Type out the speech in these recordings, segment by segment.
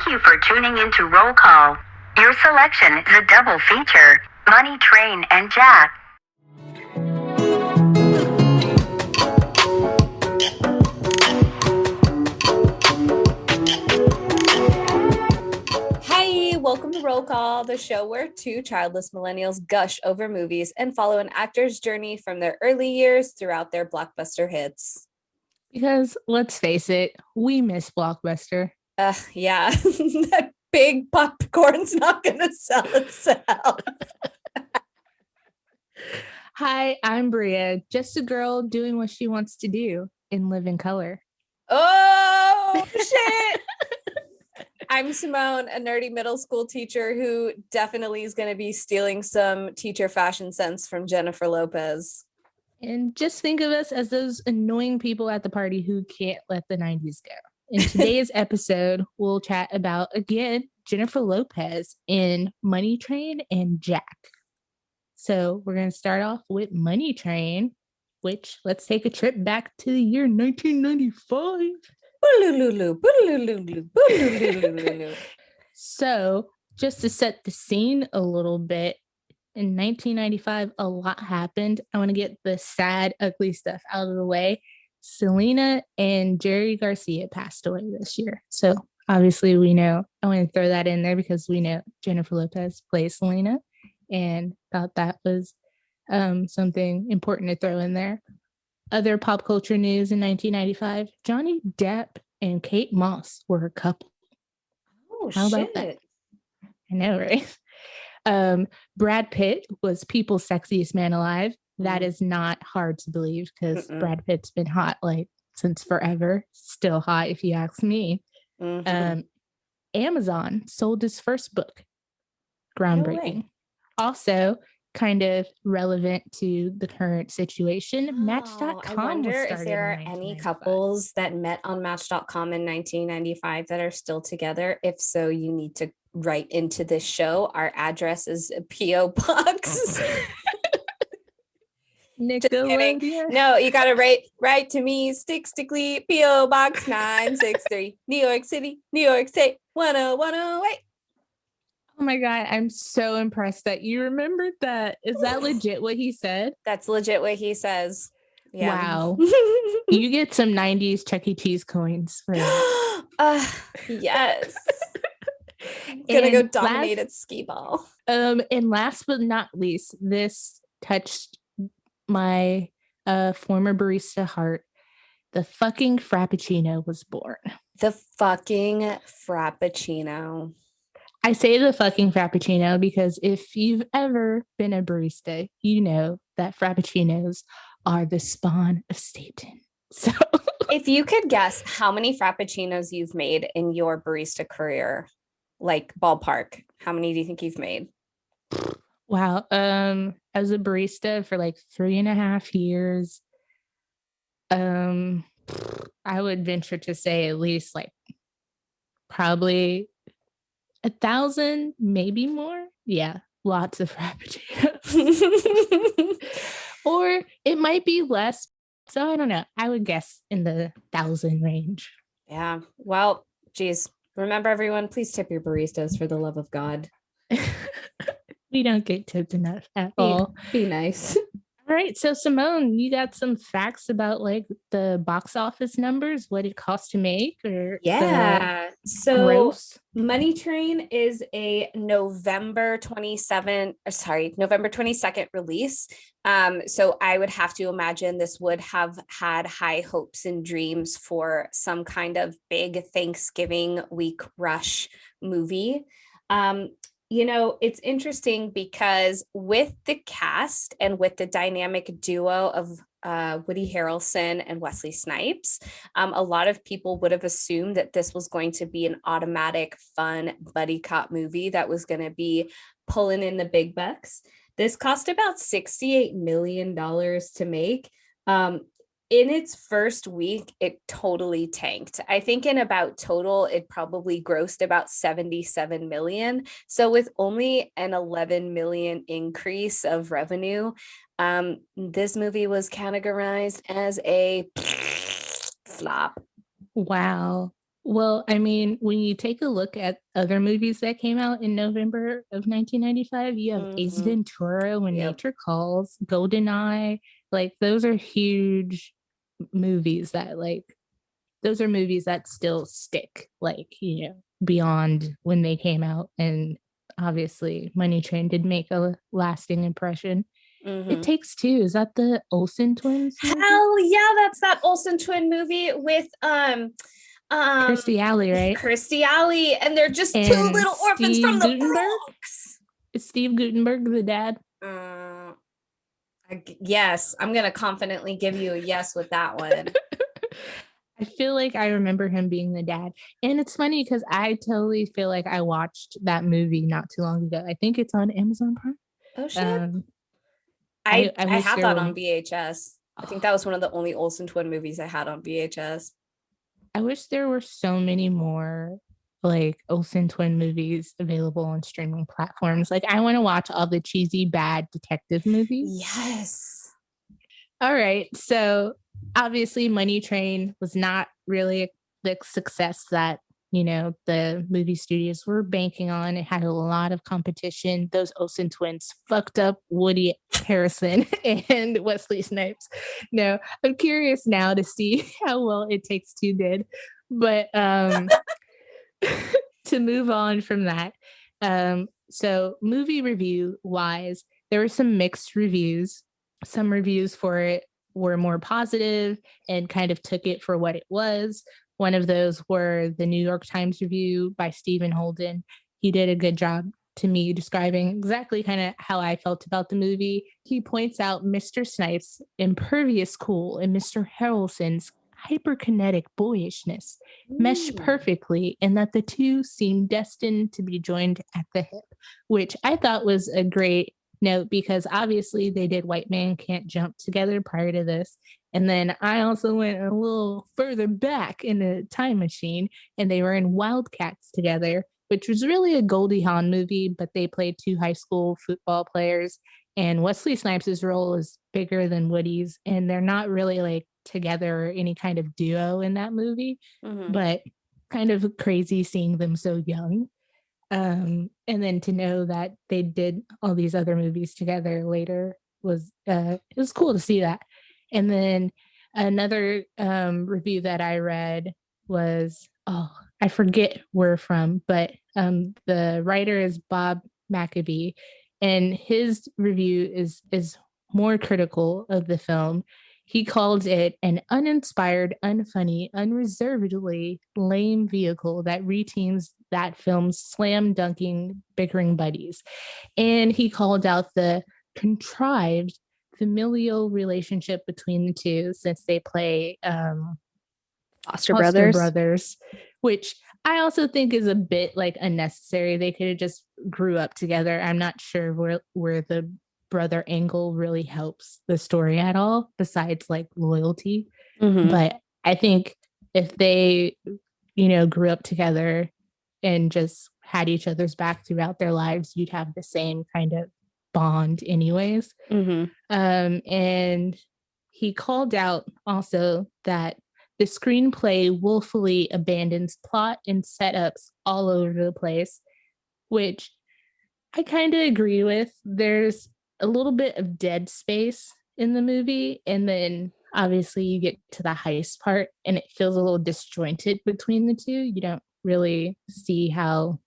you for tuning into Roll Call. Your selection is a double feature, Money Train and Jack. Hey, welcome to Roll Call, the show where two childless millennials gush over movies and follow an actor's journey from their early years throughout their blockbuster hits. Because let's face it, we miss Blockbuster. Yeah, that big popcorn's not going to sell itself. Hi, I'm Bria, just a girl doing what she wants to do in Live in Color. Oh, shit. I'm Simone, a nerdy middle school teacher who definitely is going to be stealing some teacher fashion sense from Jennifer Lopez. And just think of us as those annoying people at the party who can't let the 90s go. In today's episode, we'll chat about, again, Jennifer Lopez in Money Train and Jack. So we're going to start off with Money Train, which let's take a trip back to the year 1995. So just to set the scene a little bit, in 1995, a lot happened. I want to get the sad, ugly stuff out of the way. Selena and Jerry Garcia passed away this year. So obviously we know, I want to throw that in there because we know Jennifer Lopez plays Selena and thought that was something important to throw in there. Other pop culture news in 1995, Johnny Depp and Kate Moss were a couple. Oh, how about that? I know, right? Brad Pitt was people's sexiest man alive. That is not hard to believe because Brad Pitt's been hot like since forever. Still hot if you ask me. Amazon sold its first book. Groundbreaking. Also kind of relevant to the current situation. Match.com. I wonder if there are any couples that met on Match.com in 1995 that are still together. If so, you need to write into this show. Our address is a P.O. Box. Nickelodeon. No, you gotta write to me, stickly, P.O. Box 963, New York City, New York State, 10108. Oh my God, I'm so impressed that you remembered that. Is that legit what he said? That's legit what he says. Yeah. Wow. You get some 90s Chuck E. Cheese coins for that. Yes. Gonna go dominate at skee ball. And last but not least, this touched my former barista heart. The fucking Frappuccino was born. The fucking Frappuccino. I say the fucking Frappuccino because if you've ever been a barista, you know that Frappuccinos are the spawn of Satan. So if you could guess how many Frappuccinos you've made in your barista career, like ballpark, how many do you think you've made? Wow. As a barista for like 3.5 years, I would venture to say at least like probably 1,000, maybe more. Yeah, lots of Frappuccinos. Or it might be less. So I don't know. I would guess in the 1,000 range. Yeah. Well, geez. Remember, everyone, please tip your baristas for the love of God. We don't get tipped enough at all. Be nice. All right. So Simone, you got some facts about like the box office numbers, what it costs to make? Or yeah. So gross? Money Train is a November 22nd release. So I would have to imagine this would have had high hopes and dreams for some kind of big Thanksgiving week rush movie. You know, it's interesting because with the cast and with the dynamic duo of Woody Harrelson and Wesley Snipes, a lot of people would have assumed that this was going to be an automatic, fun buddy cop movie that was going to be pulling in the big bucks. This cost about $68 million to make. In its first week, it totally tanked. I think in about total, it probably grossed about 77 million. So with only an 11 million increase of revenue, this movie was categorized as a flop. Wow. Well, I mean, when you take a look at other movies that came out in November of 1995, you have Ace Mhm. Ventura, When Yep. Nature Calls, GoldenEye. Like, those are huge movies that, like, those are movies that still stick, like, you know, beyond when they came out. And obviously, Money Train did make a lasting impression. It Mhm. Takes Two. Is that the Olsen twins movie? Hell yeah, that's that Olsen twin movie with um Kirstie Alley, right? Kirstie Alley, and they're just two And little orphans from Steve the Gutenberg? Bronx. Is Steve Gutenberg the dad? Uh, yes, I'm gonna confidently give you a yes with that one. I feel like I remember him being the dad. And it's funny because I totally feel like I watched that movie not too long ago. I think it's on Amazon Prime. Oh shit. Um, I I wish had there that were on VHS. I think oh, that was one of the only Olsen twin movies I had on VHS. I wish there were so many more like Olsen twin movies available on streaming platforms. Like I want to watch all the cheesy bad detective movies. Yes. All right. So obviously Money Train was not really the success that, you know, the movie studios were banking on. It had a lot of competition. Those Olsen twins fucked up Woody Harrison and Wesley Snipes. No, I'm curious now to see how well It Takes Two did. But to move on from that, so movie review wise, there were some mixed reviews. Some reviews for it were more positive and kind of took it for what it was. One of those were the New York Times review by Stephen Holden. He did a good job to me describing exactly kind of how I felt about the movie. He points out Mr. Snipes' impervious cool and Mr. Harrelson's hyperkinetic boyishness mesh Ooh. perfectly and that the two seem destined to be joined at the hip, which I thought was a great note because obviously they did White Man Can't Jump together prior to this. And then I also went a little further back in the time machine and they were in Wildcats together, which was really a Goldie Hawn movie, but they played two high school football players. And Wesley Snipes' role is bigger than Woody's, and they're not really like together or any kind of duo in that movie, Mhm. but kind of crazy seeing them so young. And then to know that they did all these other movies together later was it was cool to see that. And then another review that I read was I forget where from, but the writer is Bob Maccabee, and his review is more critical of the film. He called it an uninspired, unfunny, unreservedly lame vehicle that reteams that film's slam dunking, bickering buddies. And he called out the contrived familial relationship between the two since they play Foster foster Brothers. brothers, which I also think is a bit like unnecessary. They could have just grew up together. I'm not sure where the brother angle really helps the story at all, besides like loyalty. Mhm. But I think if they, you know, grew up together and just had each other's back throughout their lives, you'd have the same kind of bond, anyways. Mhm. And he called out also that the screenplay willfully abandons plot and setups all over the place, which I kind of agree with. There's a little bit of dead space in the movie, and then obviously you get to the heist part, and it feels a little disjointed between the two. You don't really see how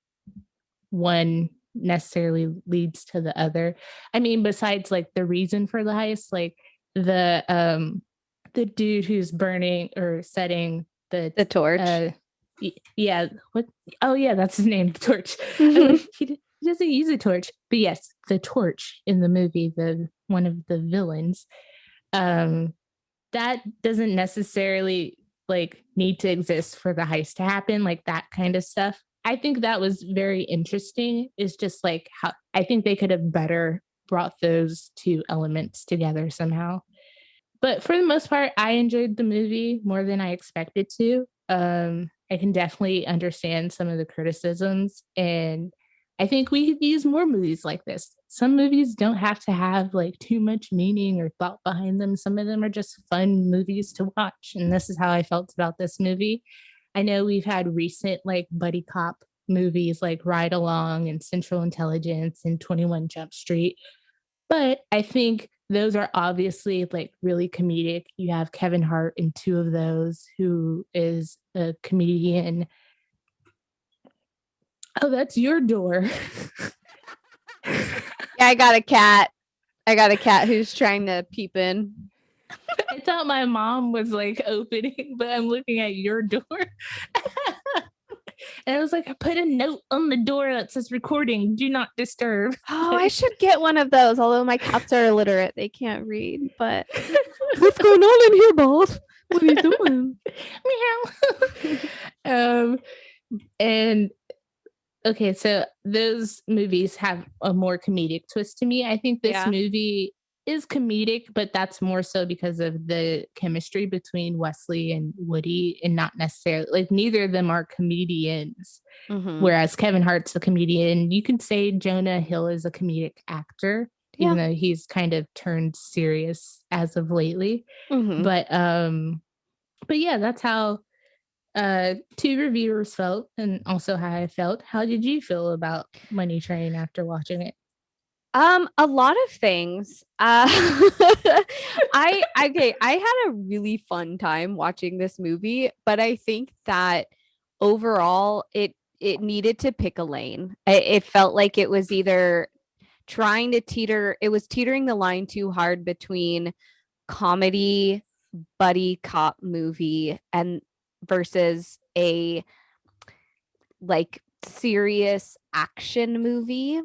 one necessarily leads to the other. I mean, besides like the reason for the heist, like the dude who's burning or setting the The torch. yeah, what, oh yeah, that's his name, the torch. I'm Mhm. like, he doesn't use a torch, but yes, the torch in the movie, the one of the villains, um that doesn't necessarily like need to exist for the heist to happen, like that kind of stuff. I think that was very interesting. Is just like how I think they could have better brought those two elements together somehow. But for the most part, I enjoyed the movie more than I expected to. I can definitely understand some of the criticisms, and I think we could use more movies like this. Some movies don't have to have like too much meaning or thought behind them. Some of them are just fun movies to watch, and this is how I felt about this movie. I know we've had recent like buddy cop movies like Ride Along and Central Intelligence and 21 Jump Street, but I think those are obviously like really comedic. You have Kevin Hart in two of those, who is a comedian. Oh, that's your door. Yeah, I got a cat. I got a cat who's trying to peep in. I thought my mom was like opening, but I'm looking at your door. And I was like, I put a note on the door that says recording, do not disturb. Oh, I should get one of those. Although my cats are illiterate, they can't read. But what's going on in here, boss? What are you doing? Meow. And okay, so those movies have a more comedic twist to me. I think this movie is comedic, but that's more so because of the chemistry between Wesley and Woody, and not necessarily like neither of them are comedians. Whereas Kevin Hart's a comedian. You can say Jonah Hill is a comedic actor, even though he's kind of turned serious as of lately. But yeah, that's how two reviewers felt, and also how I felt. How did you feel about Money Train after watching it? A lot of things. I had a really fun time watching this movie, but I think that overall it needed to pick a lane. It felt like it was either trying to teetering the line too hard between comedy, buddy cop movie, and versus a like serious action movie.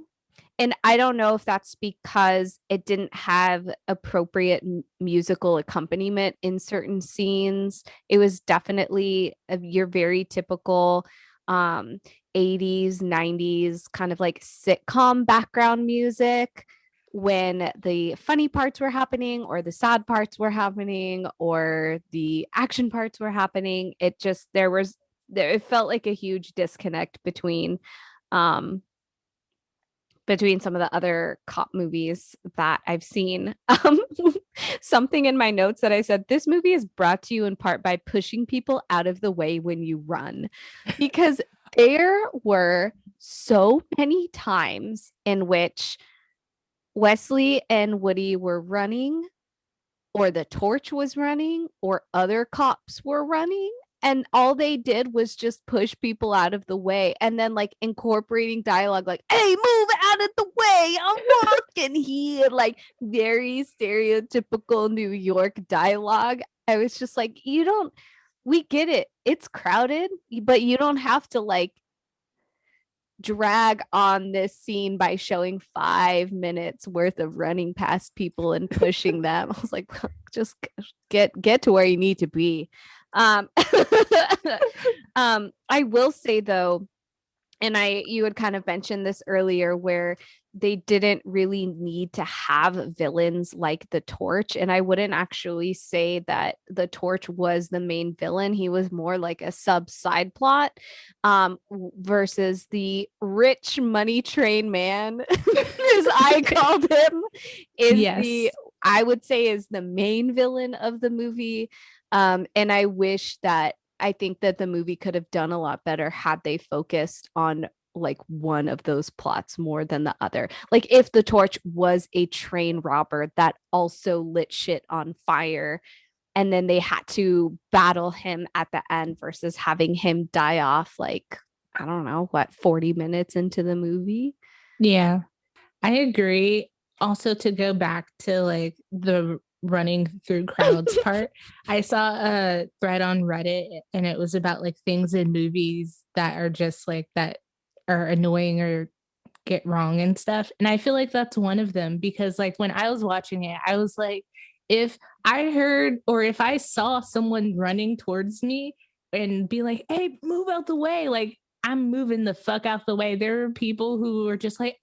And I don't know if that's because it didn't have appropriate musical accompaniment in certain scenes. It was definitely your very typical 80s, 90s kind of like sitcom background music when the funny parts were happening or the sad parts were happening or the action parts were happening. It felt like a huge disconnect between some of the other cop movies that I've seen. Something in my notes that I said, this movie is brought to you in part by pushing people out of the way when you run, because there were so many times in which Wesley and Woody were running, or the torch was running, or other cops were running. And all they did was just push people out of the way, and then like incorporating dialogue like, hey, move out of the way, I'm walking here, like very stereotypical New York dialogue. I was just like, we get it, it's crowded, but you don't have to like drag on this scene by showing 5 minutes worth of running past people and pushing them. I was like, just get to where you need to be. I will say though, and you had kind of mentioned this earlier, where they didn't really need to have villains like the Torch. And I wouldn't actually say that the Torch was the main villain. He was more like a side plot, versus the rich money train man, as I called him, I would say is the main villain of the movie. And I think that the movie could have done a lot better had they focused on like one of those plots more than the other. Like if the Torch was a train robber that also lit shit on fire, and then they had to battle him at the end versus having him die off like, I don't know, 40 minutes into the movie. Yeah, I agree. Also, to go back to like the running through crowds part, I saw a thread on Reddit, and it was about like things in movies that are just like that are annoying or get wrong and stuff. And I feel like that's one of them, because like when I was watching it, I was like, if I heard or if I saw someone running towards me and be like, hey, move out the way, like I'm moving the fuck out the way. There are people who were just like,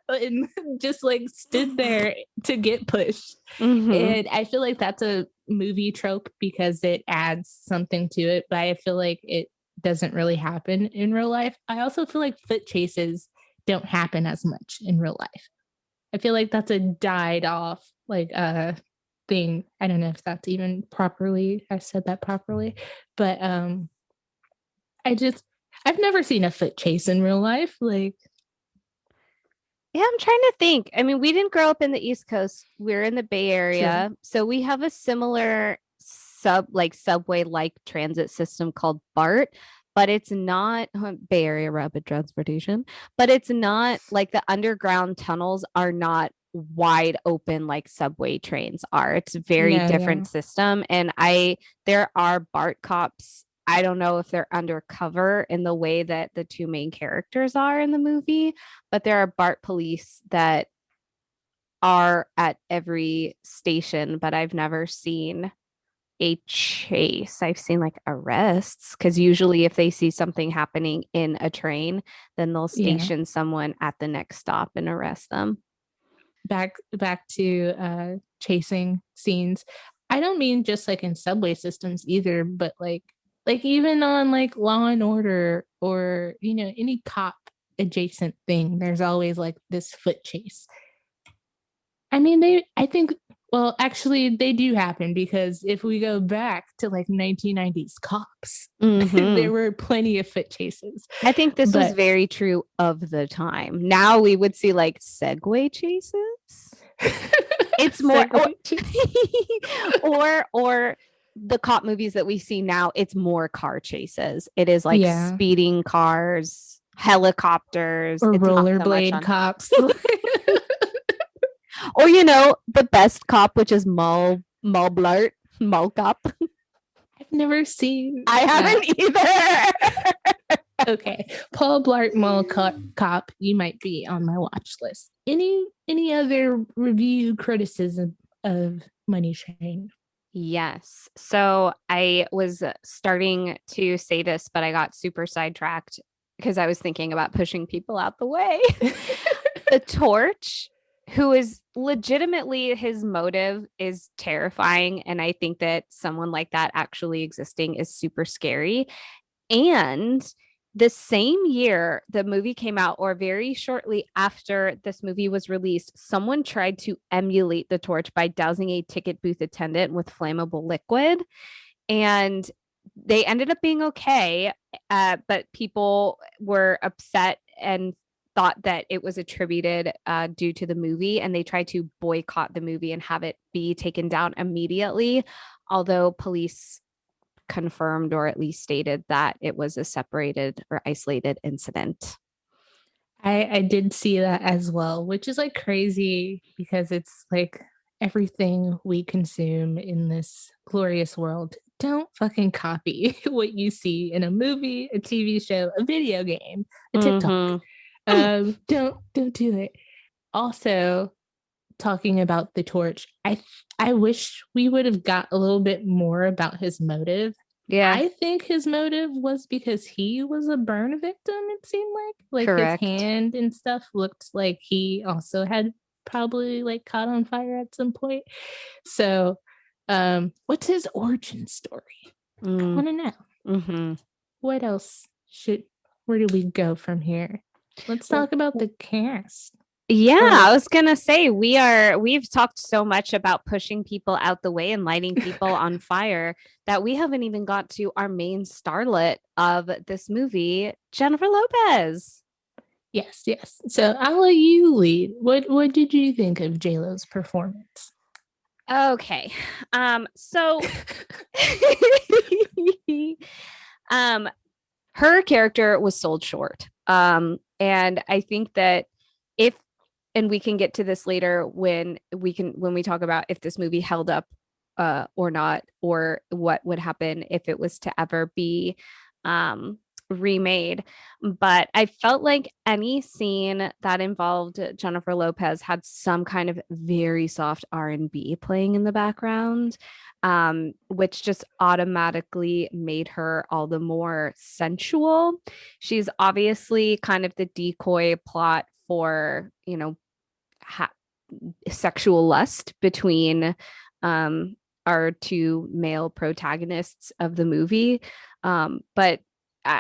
and just like stood there to get pushed. And I feel like that's a movie trope because it adds something to it, but I feel like it doesn't really happen in real life. I also feel like foot chases don't happen as much in real life. I feel like that's a died off like thing. I don't know if that's even properly, I said that properly, but I've never seen a foot chase in real life. Like, Yeah, I'm trying to think. I mean, we didn't grow up in the East Coast. We're in the Bay Area. So we have a similar subway like transit system called BART, but it's not Bay Area Rapid Transportation, but it's not like the underground tunnels are not wide open like subway trains are. It's a very no, different yeah. system. And there are BART cops. I don't know if they're undercover in the way that the two main characters are in the movie, but there are BART police that are at every station, but I've never seen a chase. I've seen like arrests because usually if they see something happening in a train, then they'll Yeah. station someone at the next stop and arrest them. Back to chasing scenes. I don't mean just like in subway systems either, but like even on like Law and Order or any cop adjacent thing, there's always like this foot chase. I mean, I think, well, actually, they do happen because if we go back to like 1990s cops, there were plenty of foot chases. I think this was But- very true of the time. Now we would see like Segway chases. It's more or the cop movies that we see now, it's more car chases. It is like speeding cars, helicopters, or it's rollerblade cops. Or the best cop, which is Mall Blart, Mall Cop. I've never seen. I haven't either. Okay, Paul Blart Mall Cop, you might be on my watch list. Any other review criticism of Money Train? Yes. So I was starting to say this, but I got super sidetracked because I was thinking about pushing people out the way. The Torch, who is legitimately, his motive is terrifying. And I think that someone like that actually existing is super scary. And the same year the movie came out, or very shortly after this movie was released, someone tried to emulate the Torch by dousing a ticket booth attendant with flammable liquid. And they ended up being okay, but people were upset and thought that it was attributed due to the movie, and they tried to boycott the movie and have it be taken down immediately, although police confirmed or at least stated that it was a separated or isolated incident. I did see that as well, which is like crazy because it's like everything we consume in this glorious world. Don't fucking copy what you see in a movie, a TV show, a video game, a TikTok. Don't do it. Also, talking about the Torch, I wish we would have got a little bit more about his motive. Yeah, I think his motive was because he was a burn victim. It seemed like correct. His hand and stuff looked like he also had probably like caught on fire at some point. So, what's his origin story? I want to know. What else where do we go from here? Let's talk about the cast. Yeah, I was gonna say we've talked so much about pushing people out the way and lighting people on fire that we haven't even got to our main starlet of this movie, Jennifer Lopez. Yes. So I'll let you lead. What did you think of J.Lo's performance? Okay. So her character was sold short. And I think that and we can get to this later when we talk about if this movie held up or not, or what would happen if it was to ever be remade. But I felt like any scene that involved Jennifer Lopez had some kind of very soft R&B playing in the background, which just automatically made her all the more sensual. She's obviously kind of the decoy plot for, sexual lust between our two male protagonists of the movie. But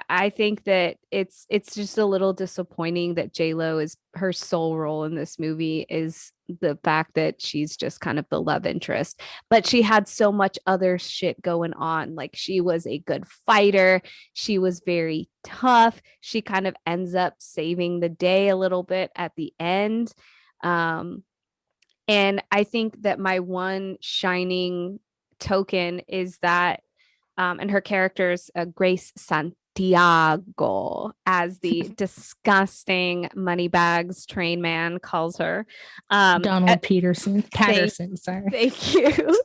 I think that it's just a little disappointing that J.Lo is her sole role in this movie is the fact that she's just kind of the love interest. But she had so much other shit going on. Like she was a good fighter. She was very tough. She kind of ends up saving the day a little bit at the end. Um, and I think that my one shining token is that and her character's Grace Santiago, as the disgusting moneybags train man calls her. Donald Patterson, sorry. Thank you.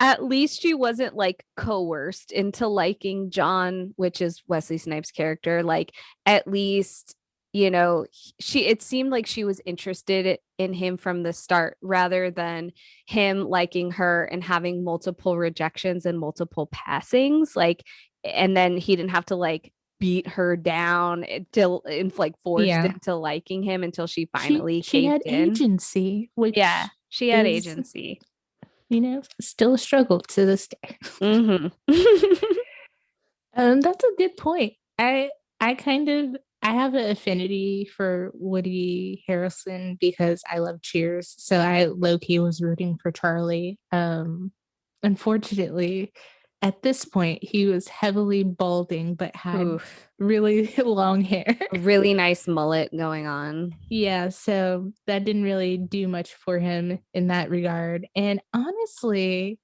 At least she wasn't like coerced into liking John, which is Wesley Snipes' character. Like, at least, you know, it seemed like she was interested in him from the start rather than him liking her and having multiple rejections and multiple passings. Like, and then he didn't have to like beat her down until and like forced into liking him until she finally she had in. agency, which she had agency. You know, still a struggle to this day. Mm-hmm. That's a good point. I have an affinity for Woody Harrelson because I love Cheers. So I low-key was rooting for Charlie. Unfortunately, at this point, he was heavily balding but had really long hair. A really nice mullet going on. Yeah, so that didn't really do much for him in that regard. And honestly,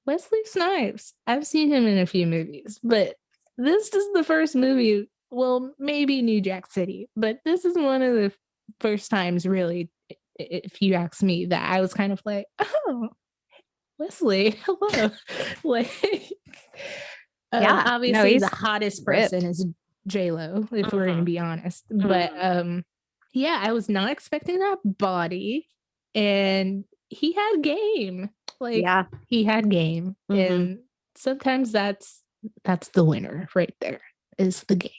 Wesley Snipes, I've seen him in a few movies, but this is the first movie, well, maybe New Jack City, but this is one of the first times, really, if you ask me, that I was kind of like, oh, Wesley, hello. Like, obviously the hottest person is J.Lo, if we're going to be honest. But I was not expecting that body, and he had game. Like, he had game, and sometimes that's the winner right there, is the game.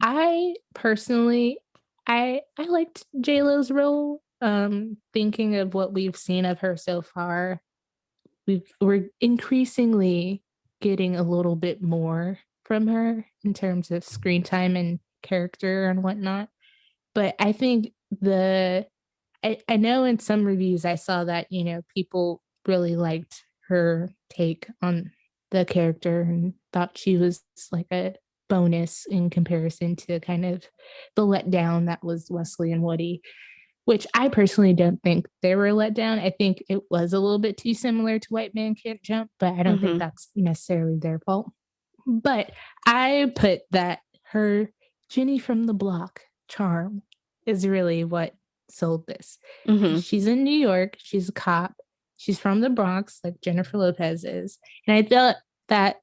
I personally, I liked J.Lo's role. Thinking of what we've seen of her so far, we're increasingly getting a little bit more from her in terms of screen time and character and whatnot. But I think I know in some reviews I saw that, you know, people really liked her take on the character and thought she was like a bonus in comparison to kind of the letdown that was Wesley and Woody, which I personally don't think they were let down. I think it was a little bit too similar to White Man Can't Jump, but I don't think that's necessarily their fault. But I put that her Jenny from the Block charm is really what sold this. She's in New York. She's a cop. She's from the Bronx, like Jennifer Lopez is. And I thought that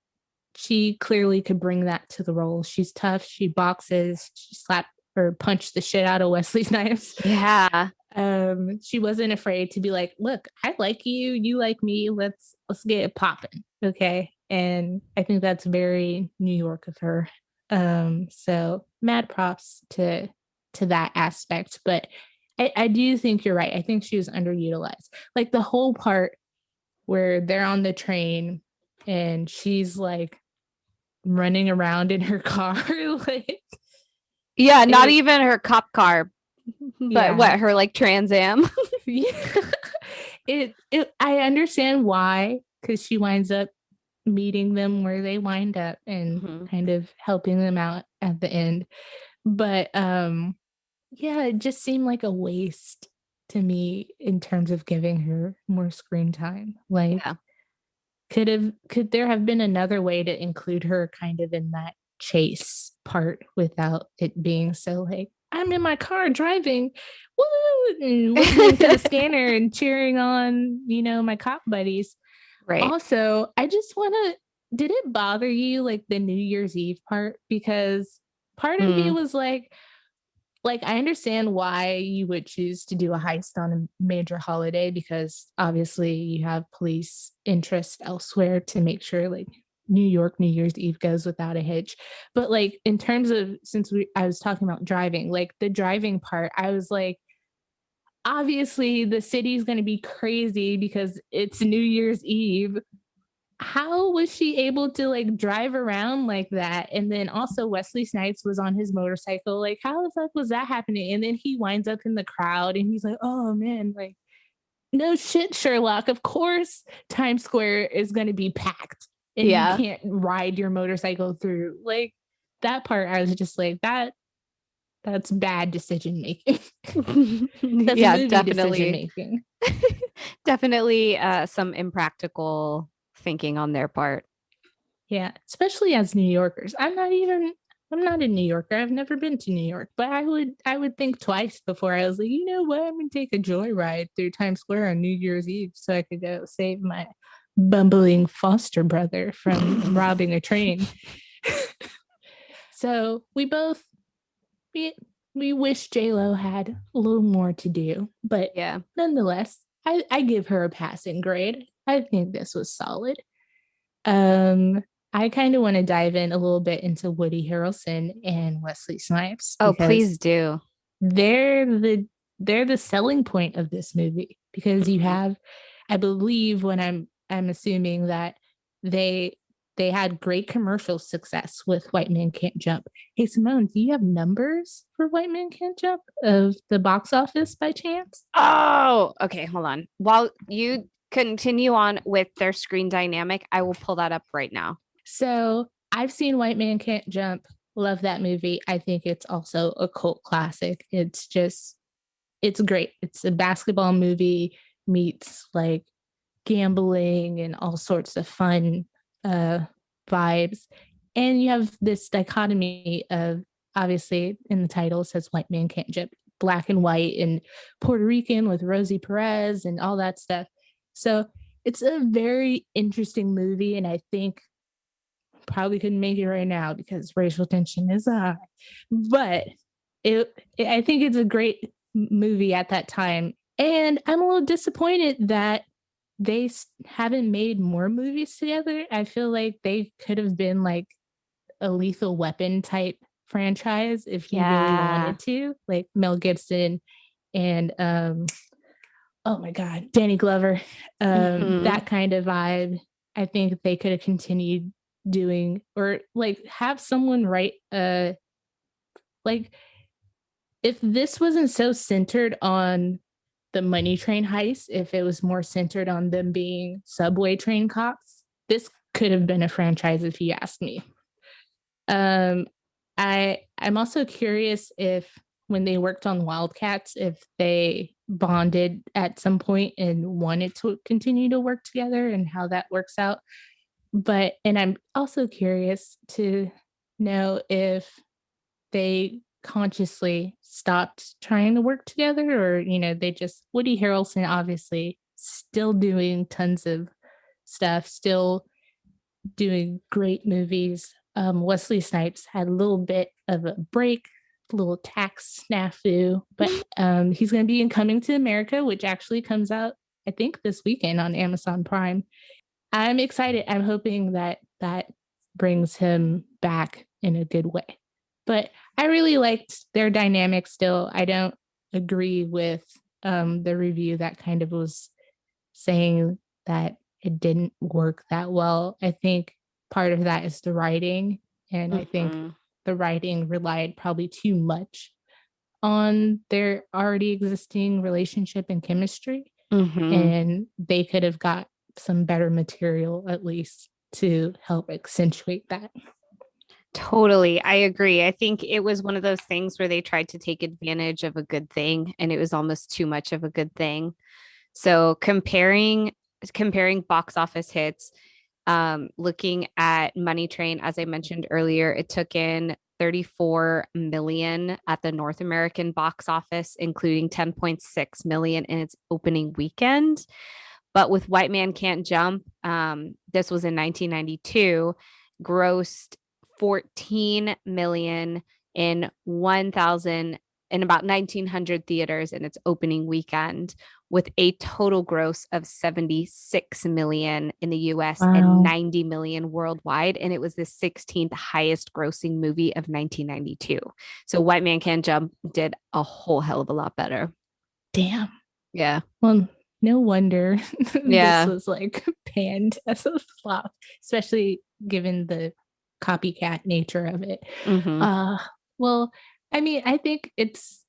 she clearly could bring that to the role. She's tough. She boxes. She slapped or punched the shit out of Wesley Snipes. Yeah. She wasn't afraid to be like, look, I like you. You like me. Let's get it popping. Okay. And I think that's very New York of her. So mad props to that aspect. But I do think you're right. I think she was underutilized. Like the whole part where they're on the train and she's like running around in her car. Like, yeah, not even her cop car, but what, her like Trans Am. I understand why, because she winds up meeting them where they wind up and kind of helping them out at the end. But it just seemed like a waste to me in terms of giving her more screen time. Like, could there have been another way to include her kind of in that chase part without it being so like, I'm in my car driving, woo, and listening to the scanner and cheering on, you know, my cop buddies. Right. Also, I just want to, did it bother you, like the New Year's Eve part? Because part of me was like, I understand why you would choose to do a heist on a major holiday, because obviously you have police interest elsewhere to make sure like New York New Year's Eve goes without a hitch. But like in terms of, I was talking about driving, like the driving part, I was like, obviously the city's going to be crazy because it's New Year's Eve. how was she able to like drive around like that? And then also Wesley Snipes was on his motorcycle. Like, how the fuck was that happening? And then he winds up in the crowd and he's like, oh man, like, no shit, Sherlock. Of course, Times Square is going to be packed and you can't ride your motorcycle through. Like, that part, I was just like, that's bad decision making. That's movie decision definitely. making. Definitely some impractical thinking on their part. Yeah, especially as New Yorkers. I'm not a New Yorker. I've never been to New York, but I would think twice before I was like, you know what? I'm gonna take a joyride through Times Square on New Year's Eve so I could go save my bumbling foster brother from robbing a train. So we wish J.Lo had a little more to do, but nonetheless, I give her a passing grade. I think this was solid. I kind of want to dive in a little bit into Woody Harrelson and Wesley Snipes. Oh, please do. They're the selling point of this movie because you have, I believe, when I'm assuming that they had great commercial success with White Man Can't Jump. Hey Simone, do you have numbers for White Man Can't Jump of the box office by chance? Oh, okay. Hold on. While you continue on with their screen dynamic, I will pull that up right now. So I've seen White Man Can't Jump. Love that movie. I think it's also a cult classic. It's great. It's a basketball movie meets like gambling and all sorts of fun vibes. And you have this dichotomy of, obviously in the title it says White Man Can't Jump, black and white and Puerto Rican with Rosie Perez and all that stuff. So it's a very interesting movie, and I think probably couldn't make it right now because racial tension is high. But I think it's a great movie at that time. And I'm a little disappointed that they haven't made more movies together. I feel like they could have been like a Lethal Weapon type franchise if you really wanted to, like Mel Gibson and oh my god, Danny Glover, that kind of vibe. I think they could have continued doing, or like have someone write like if this wasn't so centered on the money train heist, if it was more centered on them being subway train cops, this could have been a franchise if you ask me. I'm also curious if when they worked on Wildcats, if they bonded at some point and wanted to continue to work together and how that works out. And I'm also curious to know if they consciously stopped trying to work together, or they just, Woody Harrelson obviously still doing tons of stuff, still doing great movies. Wesley Snipes had a little bit of a break, a little tax snafu, but he's going to be in Coming to America, which actually comes out I think this weekend on Amazon Prime. I'm excited. I'm hoping that brings him back in a good way. But I really liked their dynamic still. I don't agree with the review that kind of was saying that it didn't work that well. I think part of that is the writing. And I think the writing relied probably too much on their already existing relationship and chemistry. And they could have got some better material at least to help accentuate that. Totally. I agree. I think it was one of those things where they tried to take advantage of a good thing and it was almost too much of a good thing. So comparing box office hits, looking at Money Train, as I mentioned earlier, it took in 34 million at the North American box office, including 10.6 million in its opening weekend. But with White Man Can't Jump, this was in 1992, grossed 14 million in about 1,900 theaters in its opening weekend, with a total gross of 76 million in the US and 90 million worldwide. And it was the 16th highest grossing movie of 1992. So White Man Can't Jump did a whole hell of a lot better. Damn. Yeah. Well, no wonder Yeah. this was like panned as a flop, especially given the copycat nature of it. Mhm. Well, I mean, I think it's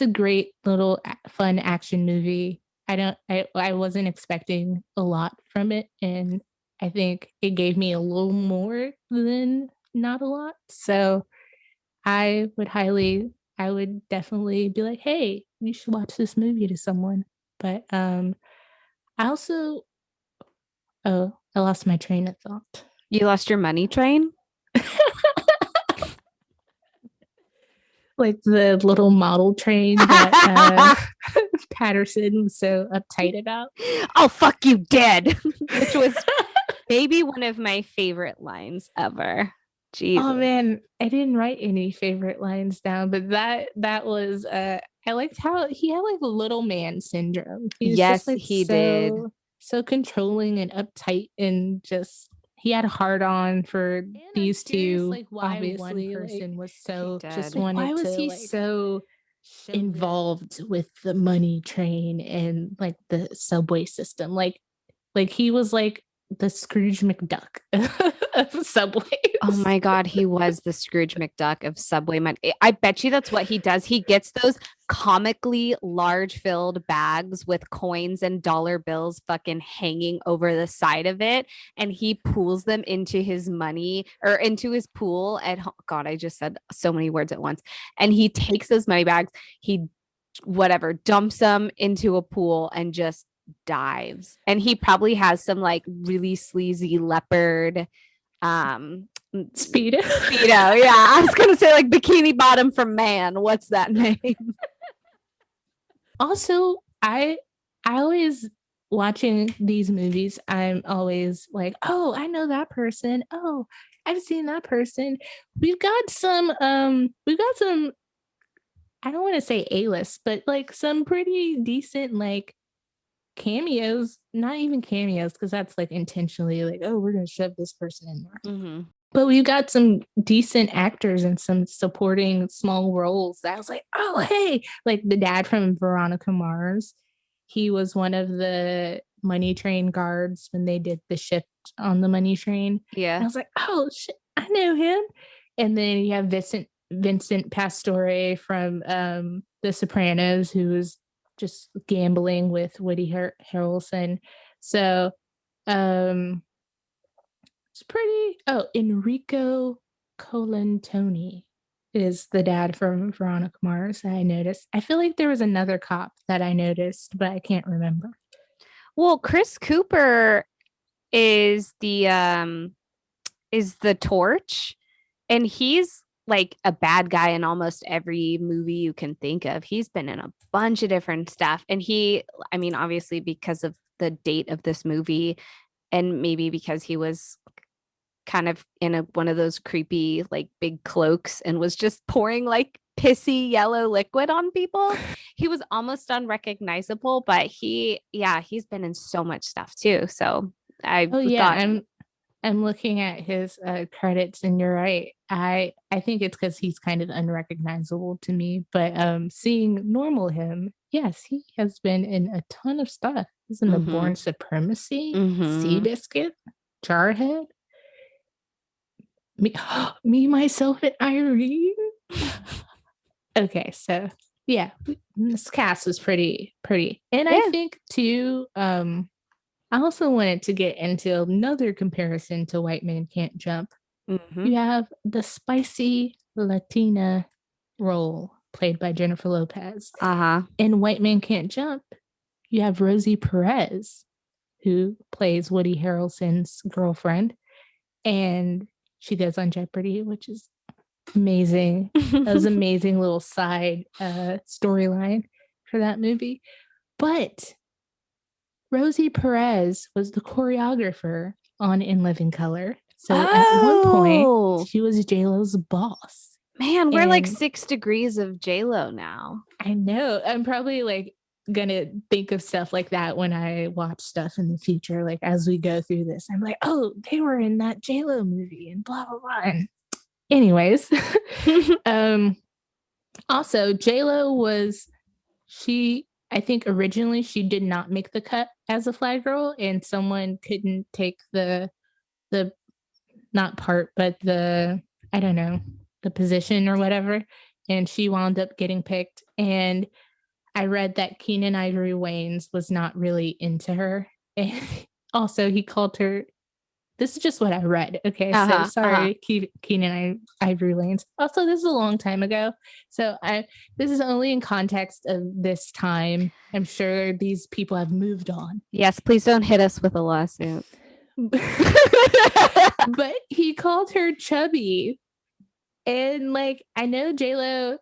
a great little fun action movie. I wasn't expecting a lot from it, and I think it gave me a little more than not a lot. So I would definitely be like, "Hey, you should watch this movie" to someone. But I also oh, I lost my train of thought. You lost your money train? Like the little model train that Patterson was so uptight about. I'll fuck you dead, which was maybe one of my favorite lines ever. Jesus. Oh man, I didn't write any favorite lines down, but that was I liked how he had like little man syndrome. He was just Yes, like he did. so controlling and uptight and just he had a hard on for these two. like, why obviously, one person was so He just did. wanted why was to he like so involved with the money train and like the subway system. Like he was like the Scrooge McDuck of subways. Oh my God, he was the Scrooge McDuck of Subway money. I bet you that's what he does. He gets those comically large filled bags with coins and dollar bills fucking hanging over the side of it. And he pulls them into his money or into his pool at God, I just said so many words at once. And he takes those money bags, he whatever, dumps them into a pool and just dives. And he probably has some like really sleazy leopard Speedo. Yeah, I was gonna say like Bikini Bottom from Man. What's that name? Also, I always watching these movies, I'm always like, oh, I know that person. Oh, I've seen that person. We've got some I don't want to say A-list, but like some pretty decent like cameos, not even cameos, because that's like intentionally like, oh, we're gonna shove this person in there. Mm-hmm. But we've got some decent actors and some supporting small roles that I was like, oh, hey, like the dad from Veronica Mars. He was one of the money train guards when they did the shift on the money train. Yeah. And I was like, oh, shit, I know him. And then you have Vincent Pastore from The Sopranos, who was just gambling with Woody Harrelson. So it's pretty. Oh, Enrico Colantoni is the dad from Veronica Mars. I noticed. I feel like there was another cop that I noticed, but I can't remember. Well, Chris Cooper is the torch, and he's like a bad guy in almost every movie you can think of. He's been in a bunch of different stuff, and I mean, obviously because of the date of this movie, and maybe because he was kind of in one of those creepy like big cloaks and was just pouring like pissy yellow liquid on people. He was almost unrecognizable, but he's been in so much stuff too. So I thought, I'm looking at his credits, and you're right. I think it's because he's kind of unrecognizable to me. But seeing normal him, yes, he has been in a ton of stuff. He's in the Born Supremacy, Seabiscuit, Jarhead, me, myself, and Irene. Okay, so yeah, this cast was pretty, and I think too. I also wanted to get into another comparison to White Man Can't Jump. You have the spicy Latina role played by Jennifer Lopez. In White Man Can't Jump, you have Rosie Perez, who plays Woody Harrelson's girlfriend, and she goes on Jeopardy, which is amazing. That was an amazing little side storyline for that movie. But Rosie Perez was the choreographer on In Living Color. So at one point, she was J.Lo's boss. Man, we're like 6 degrees of J.Lo now. I know. I'm probably like gonna think of stuff like that when I watch stuff in the future. Like as we go through this, I'm like, oh, they were in that J.Lo movie and blah blah blah. And anyways, also J.Lo was I think originally she did not make the cut as a fly girl, and someone couldn't take the not part, but the, I don't know, the position or whatever. And she wound up getting picked. And I read that Keenan Ivory Wayans was not really into her. And also, he called her, this is just what I read. Okay. So sorry, Keenan Ivory Wayans. Also, this is a long time ago. So this is only in context of this time. I'm sure these people have moved on. Yes, please don't hit us with a lawsuit. But he called her chubby. And like, I know J.Lo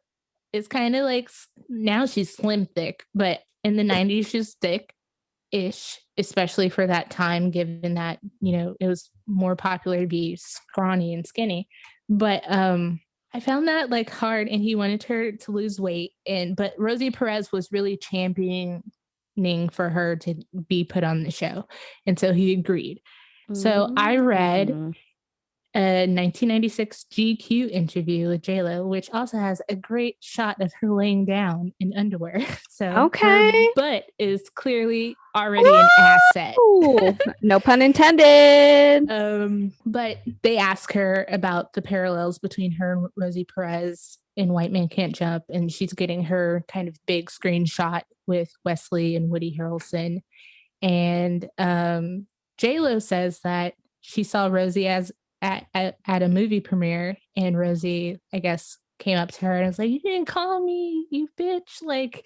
is kind of like, now she's slim thick, but in the 90s, she's thick-ish, especially for that time, given that, you know, it was more popular to be scrawny and skinny. But I found that like hard, and he wanted her to lose weight. But Rosie Perez was really championing for her to be put on the show. And so he agreed. So I read a 1996 GQ interview with J.Lo, which also has a great shot of her laying down in underwear. So her butt is clearly already an asset. No pun intended. But they ask her about the parallels between her and Rosie Perez in White Man Can't Jump, and she's getting her kind of big screenshot with Wesley and Woody Harrelson. And J.Lo says that she saw Rosie at a movie premiere, and Rosie, I guess, came up to her and was like, "You didn't call me, you bitch!" Like,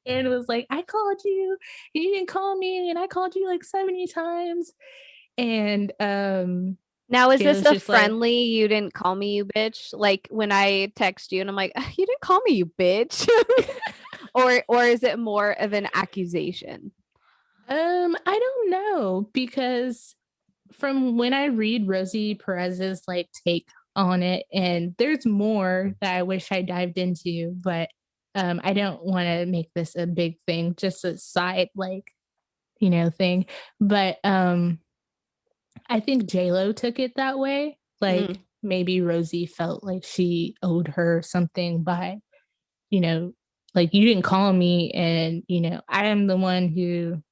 and was like, "I called you, and you didn't call me, and I called you like 70 times." And now is this a friendly, like, "You didn't call me, you bitch"? Like when I text you and I'm like, "You didn't call me, you bitch," or is it more of an accusation? I don't know, because from when I read Rosie Perez's like take on it, and there's more that I wish I dived into, but I don't want to make this a big thing, just a side like, you know, thing. But I think J.Lo took it that way. Like maybe Rosie felt like she owed her something by, you know, like, you didn't call me, and, you know, I am the one who,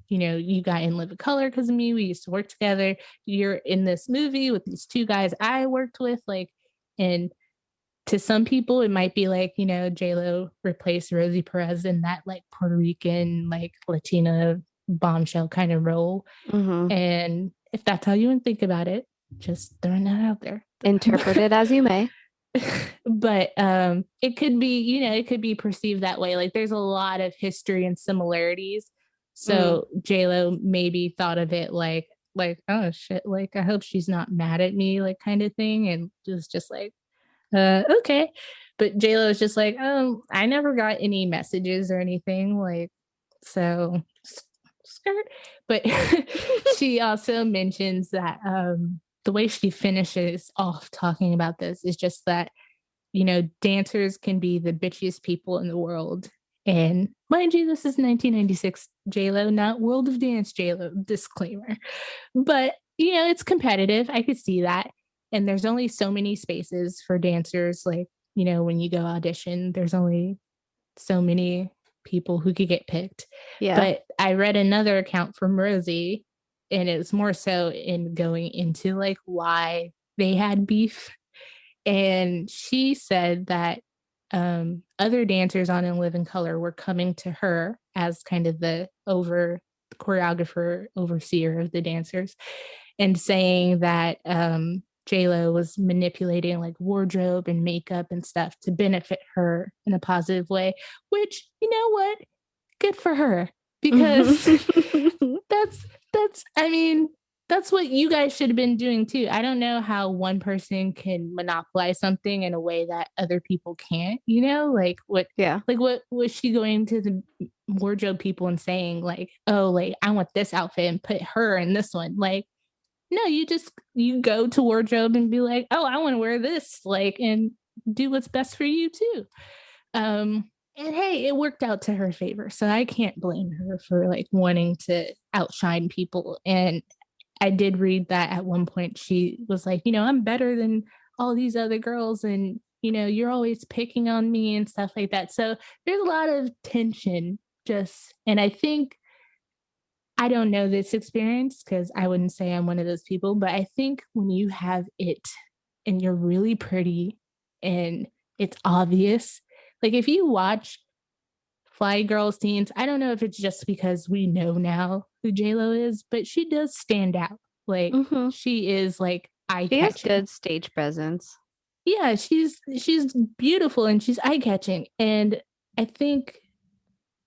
you know, you got in Living Color because of me. We used to work together. You're in this movie with these two guys I worked with. Like, and to some people, it might be like, you know, J.Lo replaced Rosie Perez in that like Puerto Rican, like Latina bombshell kind of role. And if that's how you want to think about it, just throwing that out there. Interpret it as you may. But it could be, you know, it could be perceived that way. Like, there's a lot of history and similarities. So J.Lo maybe thought of it like, oh shit, like, I hope she's not mad at me, like, kind of thing. And it was just like, okay. But J.Lo is just like, oh, I never got any messages or anything. Like, so skirt. But she also mentions that the way she finishes off talking about this is just that, you know, dancers can be the bitchiest people in the world. And mind you, this is 1996 J.Lo, not World of Dance J.Lo, disclaimer. But, you know, it's competitive. I could see that. And there's only so many spaces for dancers. Like, you know, when you go audition, there's only so many people who could get picked. Yeah. But I read another account from Rosie, and it was more so in going into like why they had beef. And she said that other dancers on In Living Color were coming to her as kind of the choreographer, overseer of the dancers, and saying that J.Lo was manipulating like wardrobe and makeup and stuff to benefit her in a positive way, which, you know what? Good for her, because I mean, that's what you guys should have been doing too. I don't know how one person can monopolize something in a way that other people can't, you know, like what was she going to the wardrobe people and saying like, oh, like, I want this outfit and put her in this one? Like, no, you go to wardrobe and be like, oh, I want to wear this, like, and do what's best for you too. And hey, it worked out to her favor. So I can't blame her for like wanting to outshine people. And I did read that at one point she was like, you know, I'm better than all these other girls. And, you're always picking on me and stuff like that. So there's a lot of tension and I don't know this experience because I wouldn't say I'm one of those people, but I think when you have it and you're really pretty and it's obvious, like if you watch Fly Girl scenes, I don't know if it's just because we know now who J.Lo is, but she does stand out. Like she is like She has eye-catching. good stage presence. Yeah, she's beautiful and she's eye-catching. And I think,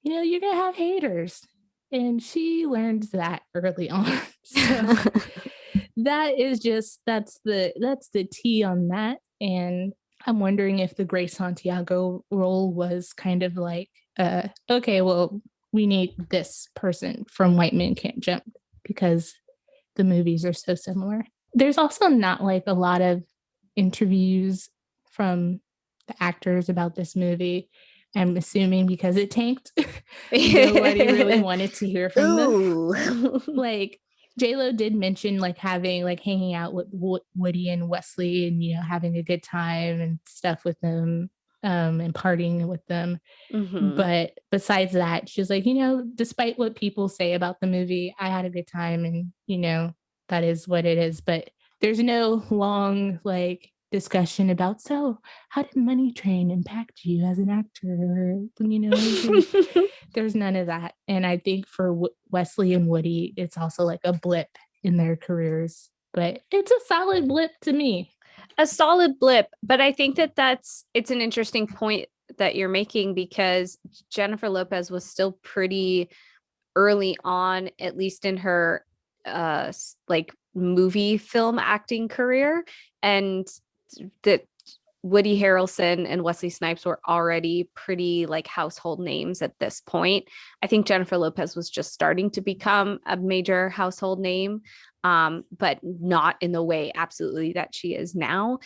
you're gonna have haters. And she learned that early on. So that's the tea on that. And I'm wondering if the Grace Santiago role was kind of like, okay, well, we need this person from White Men Can't Jump because the movies are so similar. There's also not like a lot of interviews from the actors about this movie. I'm assuming because it tanked. Nobody really wanted to hear from them. Like J.Lo did mention like hanging out with Woody and Wesley and having a good time and stuff with them and partying with them. But besides that, she's like, despite what people say about the movie, I had a good time and that is what it is. But there's no long like discussion about, so how did Money Train impact you as an actor? There's none of that. And I think for Wesley and Woody, it's also like a blip in their careers, but it's a solid blip to me. A solid blip. But I think it's an interesting point that you're making because Jennifer Lopez was still pretty early on, at least in her like movie film acting career, and that Woody Harrelson and Wesley Snipes were already pretty like household names at this point. I think Jennifer Lopez was just starting to become a major household name, but not in the way absolutely that she is now.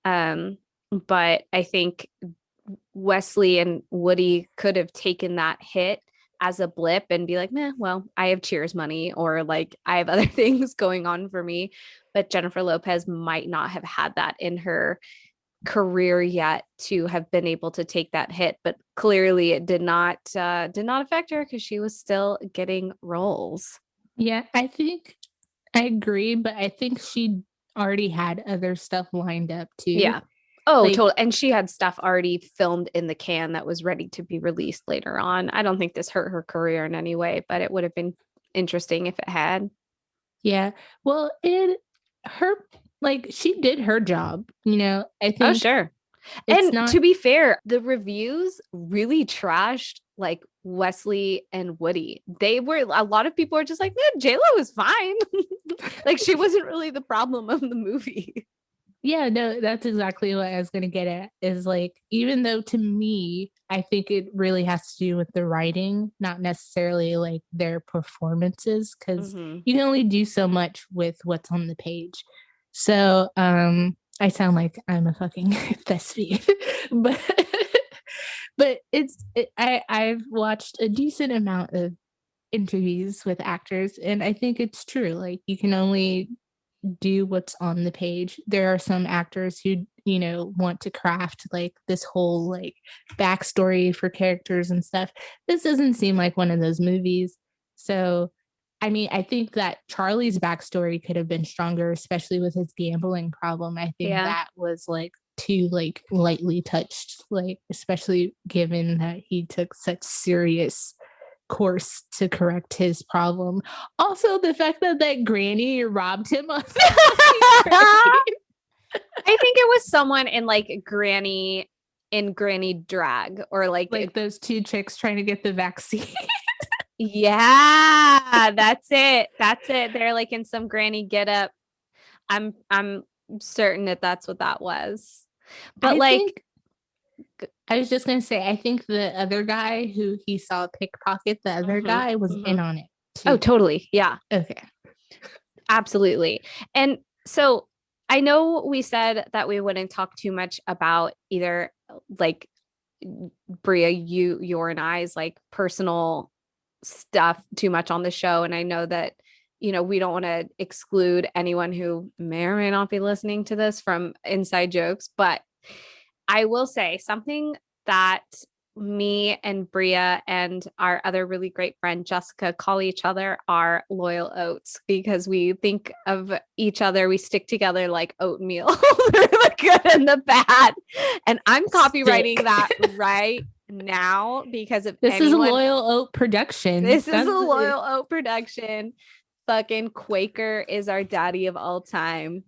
But I think Wesley and Woody could have taken that hit as a blip and be like, well, I have Cheers money, or like I have other things going on for me. But Jennifer Lopez might not have had that in her career yet to have been able to take that hit. But clearly it did not affect her because she was still getting roles. Yeah, I think I agree, but I think she already had other stuff lined up too. Yeah. Oh, totally. And she had stuff already filmed in the can that was ready to be released later on. I don't think this hurt her career in any way, but it would have been interesting if it had. Yeah. Well, she did her job, I think. Oh, sure. And to be fair, the reviews really trashed like Wesley and Woody. A lot of people are just like, J.Lo is fine. Like she wasn't really the problem of the movie. Yeah, no, that's exactly what I was going to get at is like, even though to me, I think it really has to do with the writing, not necessarily like their performances, because you can only do so much with what's on the page. So I sound like I'm a fucking thespian, but I've watched a decent amount of interviews with actors, and I think it's true. Like you can only do what's on the page. There are some actors who want to craft like this whole like backstory for characters and stuff. This doesn't seem like one of those movies. So I mean, I think that Charlie's backstory could have been stronger, especially with his gambling problem. I think that was like too like lightly touched, like especially given that he took such serious course to correct his problem. Also, the fact that granny robbed him of I think it was someone in like granny drag, or like those two chicks trying to get the vaccine. Yeah, that's it. They're like in some granny get up. I'm certain that's what that was. But I was just going to say, I think the other guy who he saw pickpocket, the other guy was in on it too. Oh, totally. Yeah. Okay. Absolutely. And so I know we said that we wouldn't talk too much about either like Bria, your and I's like personal stuff too much on the show. And I know that, we don't want to exclude anyone who may or may not be listening to this from inside jokes, but I will say something that me and Bria and our other really great friend Jessica call each other our loyal oats because we think of each other. We stick together like oatmeal, the good and the bad. And I'm copywriting that right now because if this is a loyal oat production. This is a loyal oat production. Fucking Quaker is our daddy of all time.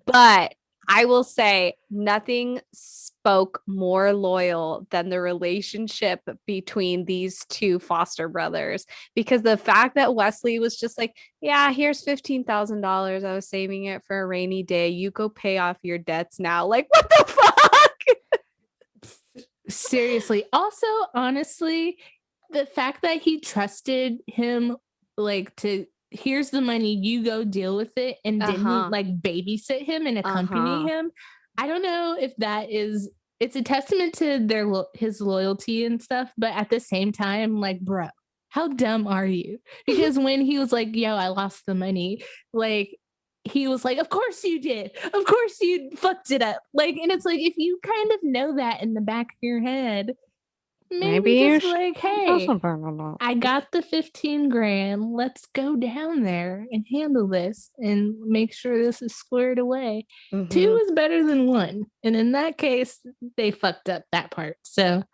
But I will say nothing spoke more loyal than the relationship between these two foster brothers, because the fact that Wesley was just like, yeah, here's $15,000. I was saving it for a rainy day. You go pay off your debts now. Like, what the fuck? Seriously. Also, honestly, the fact that he trusted him, like, to here's the money, you go deal with it, and didn't like babysit him and accompany him. I don't know if that is, it's a testament to his loyalty and stuff, but at the same time, like, bro, how dumb are you? Because when he was like, yo, I lost the money, like, he was like, of course you did, of course you fucked it up, like, and it's like, if you kind of know that in the back of your head, maybe just like, hey, I got the 15 grand. Let's go down there and handle this and make sure this is squared away. 2 is better than 1. And in that case, they fucked up that part. So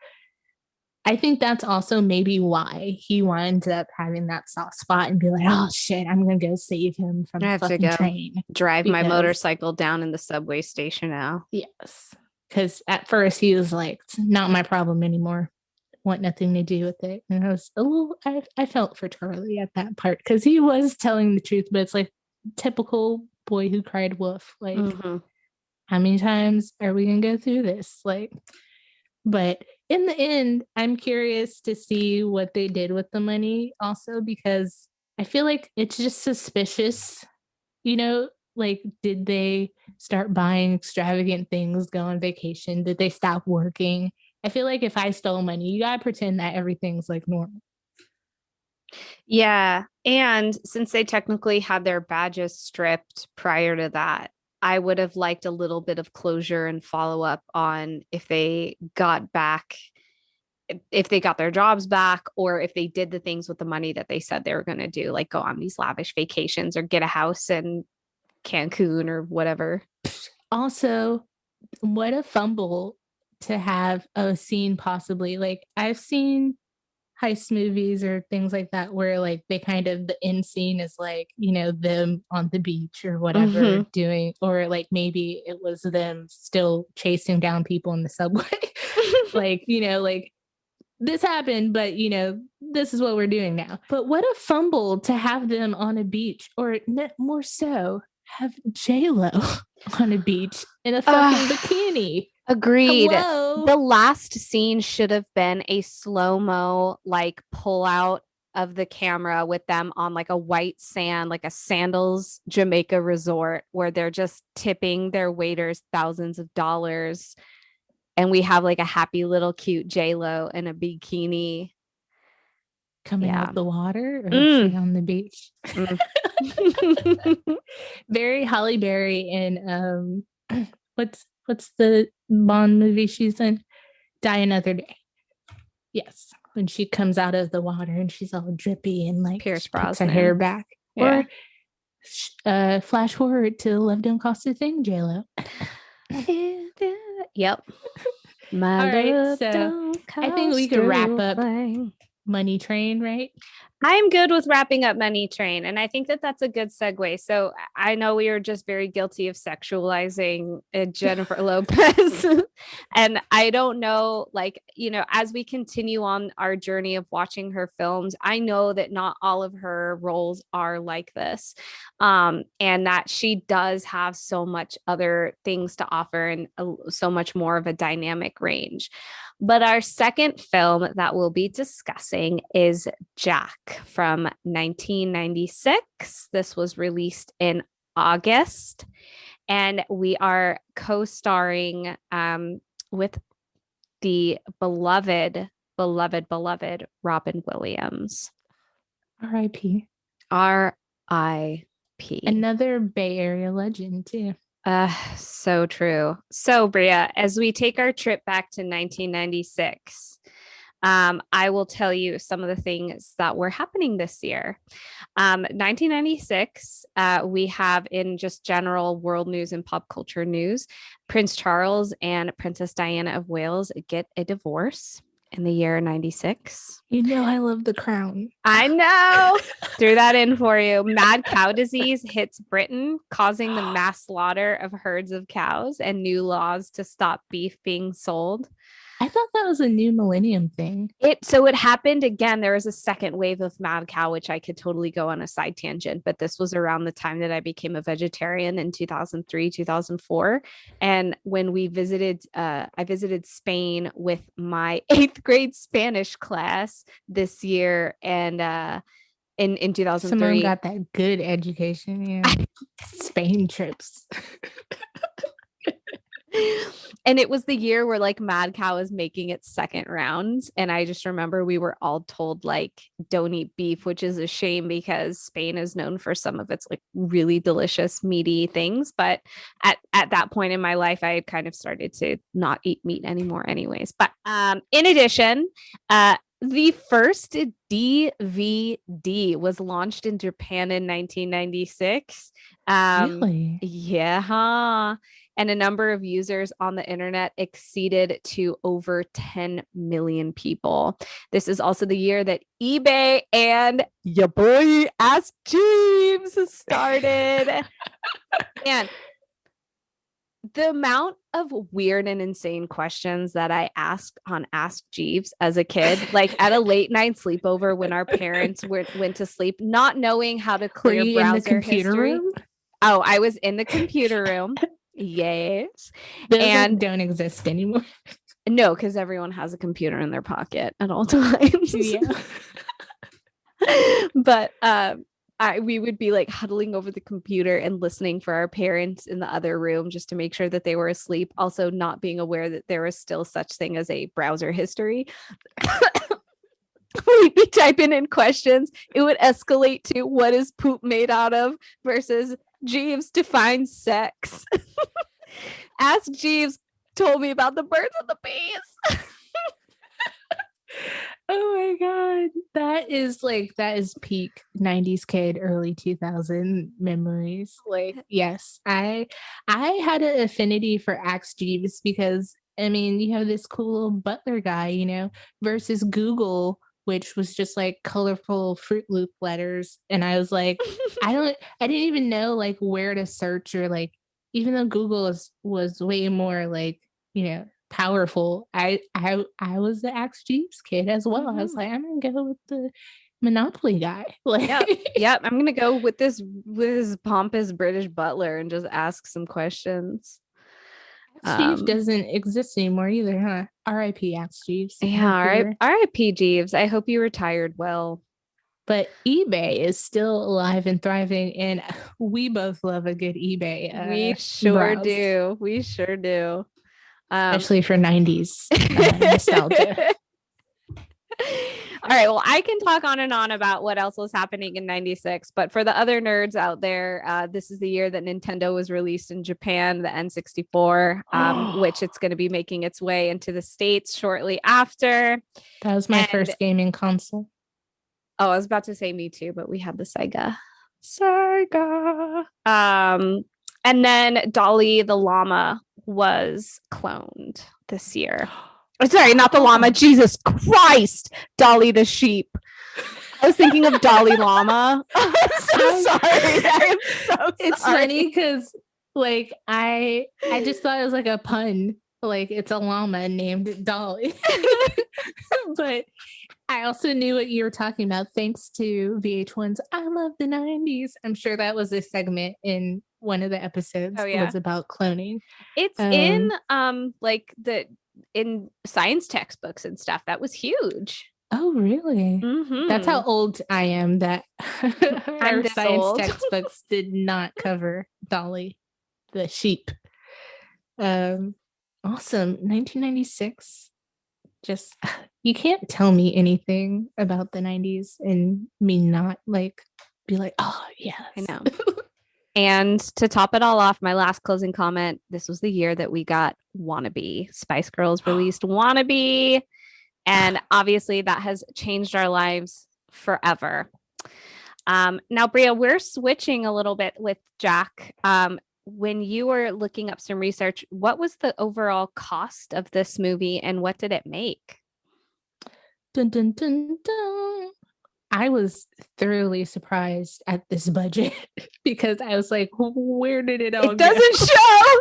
I think that's also maybe why he winds up having that soft spot and be like, oh shit, I'm going to go save him from the fucking train. Drive my motorcycle down in the subway station now. Yes. Because at first he was like, it's not my problem anymore. Want nothing to do with it. And I was a little, I felt for Charlie at that part because he was telling the truth, but it's like typical boy who cried wolf. Like, how many times are we gonna go through this? Like, but in the end, I'm curious to see what they did with the money also, because I feel like it's just suspicious, you know, like, did they start buying extravagant things, go on vacation? Did they stop working? I feel like if I stole money, you gotta pretend that everything's like normal. Yeah. And since they technically had their badges stripped prior to that, I would have liked a little bit of closure and follow up on if they got their jobs back, or if they did the things with the money that they said they were going to do, like go on these lavish vacations or get a house in Cancun or whatever. Also, what a fumble to have a scene possibly, like, I've seen heist movies or things like that where like they kind of, the end scene is like, you know, them on the beach or whatever doing, or like maybe it was them still chasing down people in the subway. Like, you know, like, this happened, but you know, this is what we're doing now. But what a fumble to have them on a beach, or more so have J.Lo on a beach in a fucking bikini. Agreed. Hello? The last scene should have been a slow-mo, like, pull out of the camera with them on like a white sand, like a Sandals Jamaica resort, where they're just tipping their waiters thousands of dollars. And we have like a happy little cute J.Lo in a bikini. Coming out the water, or is she on the beach? Very Halle Berry in what's the Bond movie she's in? Die Another Day. Yes, when she comes out of the water and she's all drippy and like Pierce puts Brosnan. her hair back. Yeah. Or flash forward to Love Don't Cost a Thing, J.Lo. Yep. All right, so I think we could wrap up Money Train, right? I'm good with wrapping up Money Train. And I think that that's a good segue. So I know we are just very guilty of sexualizing Jennifer Lopez. And I don't know, like, you know, as we continue on our journey of watching her films, I know that not all of her roles are like this. And that she does have so much other things to offer and so much more of a dynamic range. But our second film that we'll be discussing is Jack from 1996. This was released in August, and we are co-starring with the beloved Robin Williams. R.I.P. R.I.P. Another Bay Area legend too. So true. So, Bria, as we take our trip back to 1996, I will tell you some of the things that were happening this year. 1996, we have in just general world news and pop culture news, Prince Charles and Princess Diana of Wales get a divorce in the year 96. You know, I love The Crown. I know. Threw that in for you. Mad cow disease hits Britain, causing the mass slaughter of herds of cows and new laws to stop beef being sold. I thought that was a new millennium thing. So it happened again. There was a second wave of mad cow, which I could totally go on a side tangent, but this was around the time that I became a vegetarian in 2003, 2004. And when we visited, I visited Spain with my 8th grade Spanish class this year. And in 2003. Someone got that good education. Yeah. Spain trips. And it was the year where like Mad Cow was making its second rounds. And I just remember we were all told like, don't eat beef, which is a shame because Spain is known for some of its like really delicious meaty things. But at that point in my life, I had kind of started to not eat meat anymore anyways. But in addition, the first DVD was launched in Japan in 1996. Really? Yeah. And a number of users on the internet exceeded to over 10 million people. This is also the year that eBay and your boy Ask Jeeves started. And the amount of weird and insane questions that I asked on Ask Jeeves as a kid, like at a late night sleepover when our parents went to sleep, not knowing how to clear browser history. Room? Oh, I was in the computer room. Yes. Those and don't exist anymore. No, because everyone has a computer in their pocket at all times. Yeah. But we would be like huddling over the computer and listening for our parents in the other room just to make sure that they were asleep. Also not being aware that there was still such thing as a browser history. We'd be typing in questions. It would escalate to what is poop made out of versus Jeeves defines sex. Ask Jeeves told me about the birds and the bees. Oh my god, that is peak 90s kid, early 2000 memories. Like, yes, I had an affinity for Ask Jeeves because I mean, you have this cool little butler guy, you know, versus Google, which was just like colorful Fruit Loop letters. And I was like, I didn't even know like where to search, or like, even though Google was way more like, you know, powerful, I was the Ask Jeeves kid as well. I was like, I'm gonna go with the Monopoly guy. Like, yep. I'm gonna go with his pompous British butler and just ask some questions. Jeeves doesn't exist anymore either, huh? R.I.P. Ask Jeeves. Yeah, R.I.P. Jeeves. I hope you retired well. But eBay is still alive and thriving, and we both love a good eBay. We sure browse. do. We sure do. Especially for 90s nostalgia. All right. Well, I can talk on and on about what else was happening in 96, but for the other nerds out there, this is the year that Nintendo was released in Japan, the N64, which it's going to be making its way into the States shortly after. That was my first gaming console. Oh, I was about to say me too, but we had the Sega. And then Dolly the llama was cloned this year. Sorry, not the llama. Jesus Christ. Dolly the sheep. I was thinking of Dolly Llama. I'm so sorry. I am so It's sorry. funny because like I just thought it was like a pun. Like it's a llama named Dolly. But I also knew what you were talking about thanks to VH1's I Love the 90s. I'm sure that was a segment in one of the episodes. Was about cloning. It's in in science textbooks and stuff. That was huge. Oh, really? Mm-hmm. That's how old I am, that our science textbooks did not cover Dolly the sheep. Awesome. 1996. Just, you can't tell me anything about the 90s and me not like be like, oh yeah, I know. And to top it all off, my last closing comment, this was the year that we got Wannabe. Spice Girls released Wannabe. And obviously that has changed our lives forever. Now, Bria, we're switching a little bit with Jack. When you were looking up some research, what was the overall cost of this movie and what did it make? Dun, dun, dun, dun. I was thoroughly surprised at this budget because I was like, where did it all go? It doesn't show.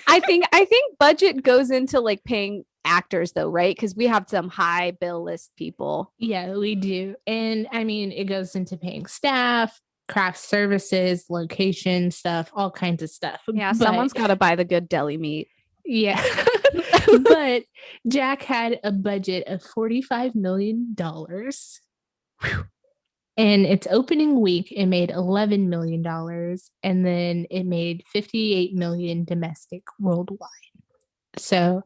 I think budget goes into like paying actors though, right? Because we have some high bill list people. Yeah, we do. And I mean, it goes into paying staff, craft services, location stuff, all kinds of stuff. Yeah, someone's got to buy the good deli meat. Yeah. But Jack had a budget of $45 million. And its opening week, it made $11 million. And then it made $58 million domestic worldwide. So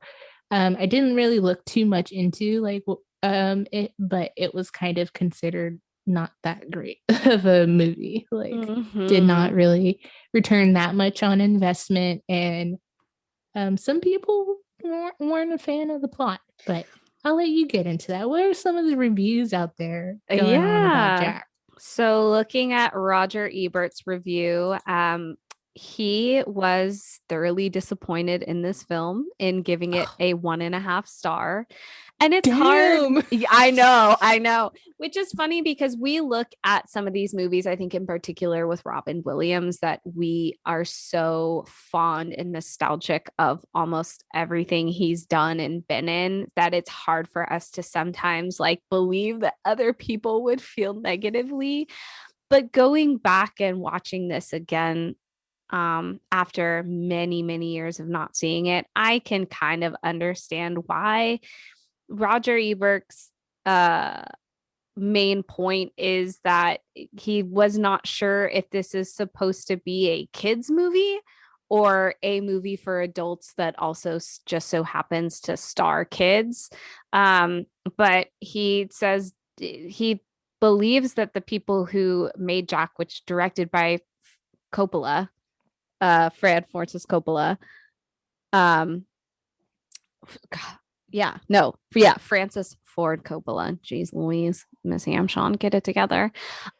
I didn't really look too much into like it, but it was kind of considered not that great of a movie. Like did not really return that much on investment. And some people weren't a fan of the plot, but I'll let you get into that. What are some of the reviews out there going on about Jack? So looking at Roger Ebert's review, he was thoroughly disappointed in this film in giving it a 1.5 star. And it's hard. I know. Which is funny because we look at some of these movies, I think in particular with Robin Williams, that we are so fond and nostalgic of almost everything he's done and been in that it's hard for us to sometimes like believe that other people would feel negatively. But going back and watching this again, after many, many years of not seeing it, I can kind of understand why Roger Ebert's main point is that he was not sure if this is supposed to be a kids movie or a movie for adults that also just so happens to star kids. But he says he believes that the people who made Jack, which directed by Coppola, Francis Coppola, Francis Ford Coppola. Jeez Louise, Miss Hamshaw, get it together.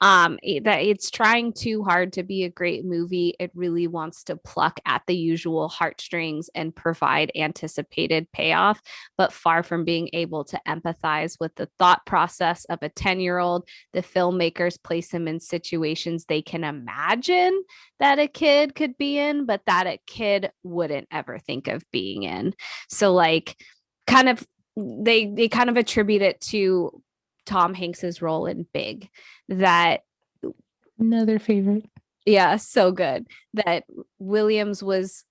That it's trying too hard to be a great movie. It really wants to pluck at the usual heartstrings and provide anticipated payoff, but far from being able to empathize with the thought process of a 10-year-old. The filmmakers place him in situations they can imagine that a kid could be in, but that a kid wouldn't ever think of being in. So like kind of they kind of attribute it to Tom Hanks's role in Big, that another favorite. Yeah, so good. That Williams was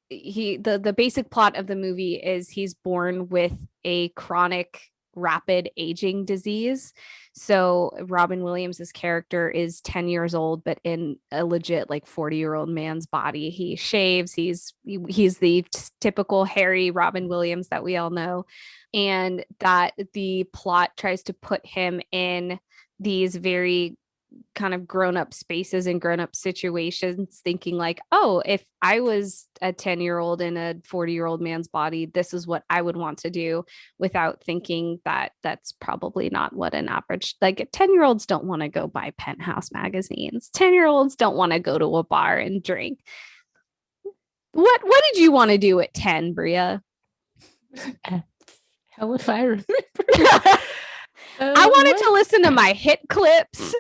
the basic plot of the movie is he's born with a chronic rapid aging disease. So Robin Williams's character is 10 years old, but in a legit like 40-year-old man's body. He shaves. He's the typical hairy Robin Williams that we all know. And that the plot tries to put him in these very kind of grown-up spaces and grown-up situations, thinking like, oh, if I was a 10-year-old in a 40-year-old man's body, this is what I would want to do, without thinking that that's probably not what an average, like 10-year-olds don't want to go buy Penthouse magazines. 10-year-olds don't want to go to a bar and drink. What did you want to do at 10, Bria? Hell if I remember. I wanted to listen to my hit clips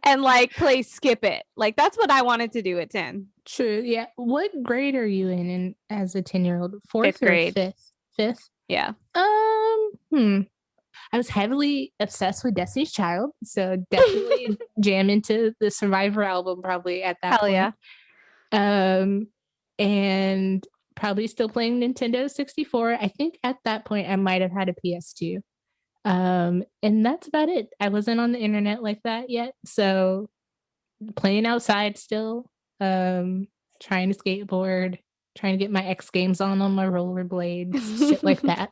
and like play Skip It. Like that's what I wanted to do at 10. True. Yeah. What grade are you in as a 10-year-old? Fourth grade. Or fifth? Yeah. I was heavily obsessed with Destiny's Child, so definitely jam into the Survivor album probably at that point. Hell yeah. And probably still playing Nintendo 64. I think at that point I might have had a PS2. And that's about it. I wasn't on the internet like that yet, so playing outside still, trying to skateboard, trying to get my X Games on my rollerblades, shit like that.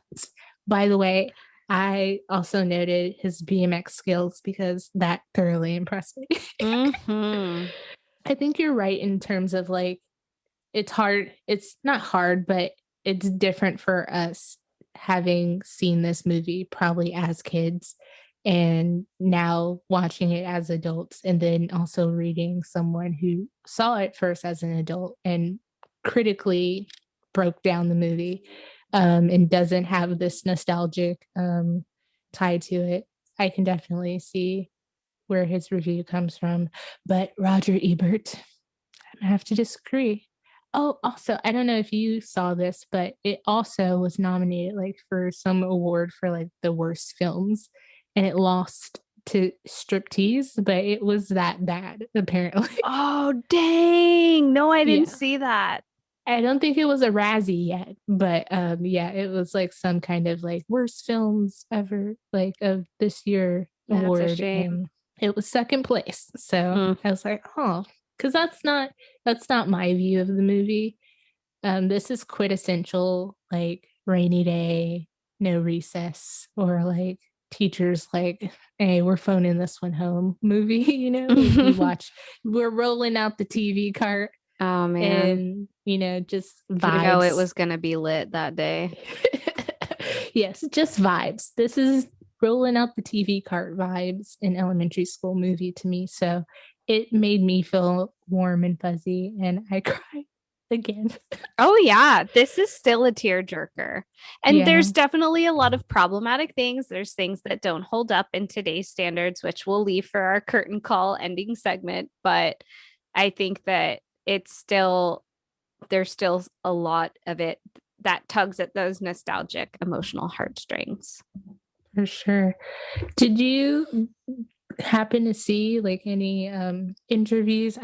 By the way, I also noted his BMX skills because that thoroughly impressed me. I think you're right in terms of like, it's hard. It's not hard, but it's different for us having seen this movie probably as kids and now watching it as adults, and then also reading someone who saw it first as an adult and critically broke down the movie, and doesn't have this nostalgic tie to it. I can definitely see where his review comes from. But Roger Ebert, I have to disagree. Oh, also, I don't know if you saw this, but it also was nominated like for some award for like the worst films, and it lost to Striptease, but it was that bad apparently. Oh, dang. No, I didn't Yeah. see that. I don't think it was a Razzie yet, but yeah, it was like some kind of like worst films ever like of this year That's a award, shame. and it was second place. So Hmm. I was like, oh, because that's not my view of the movie. This is quintessential like rainy day, no recess, or like teachers like, hey, we're phoning this one home movie. Like you watch, we're rolling out the TV cart, Oh, man. and just You know it vibes. was going to be lit that day. Yes, just vibes. This is rolling out the TV cart vibes in elementary school movie to me. So it made me feel warm and fuzzy, and I cried again. Oh, yeah. This is still a tearjerker. And Yeah. there's definitely a lot of problematic things. There's things that don't hold up in today's standards, which we'll leave for our curtain call ending segment. But I think that there's still a lot of it that tugs at those nostalgic emotional heartstrings. For sure. Did you happen to see like any interviews?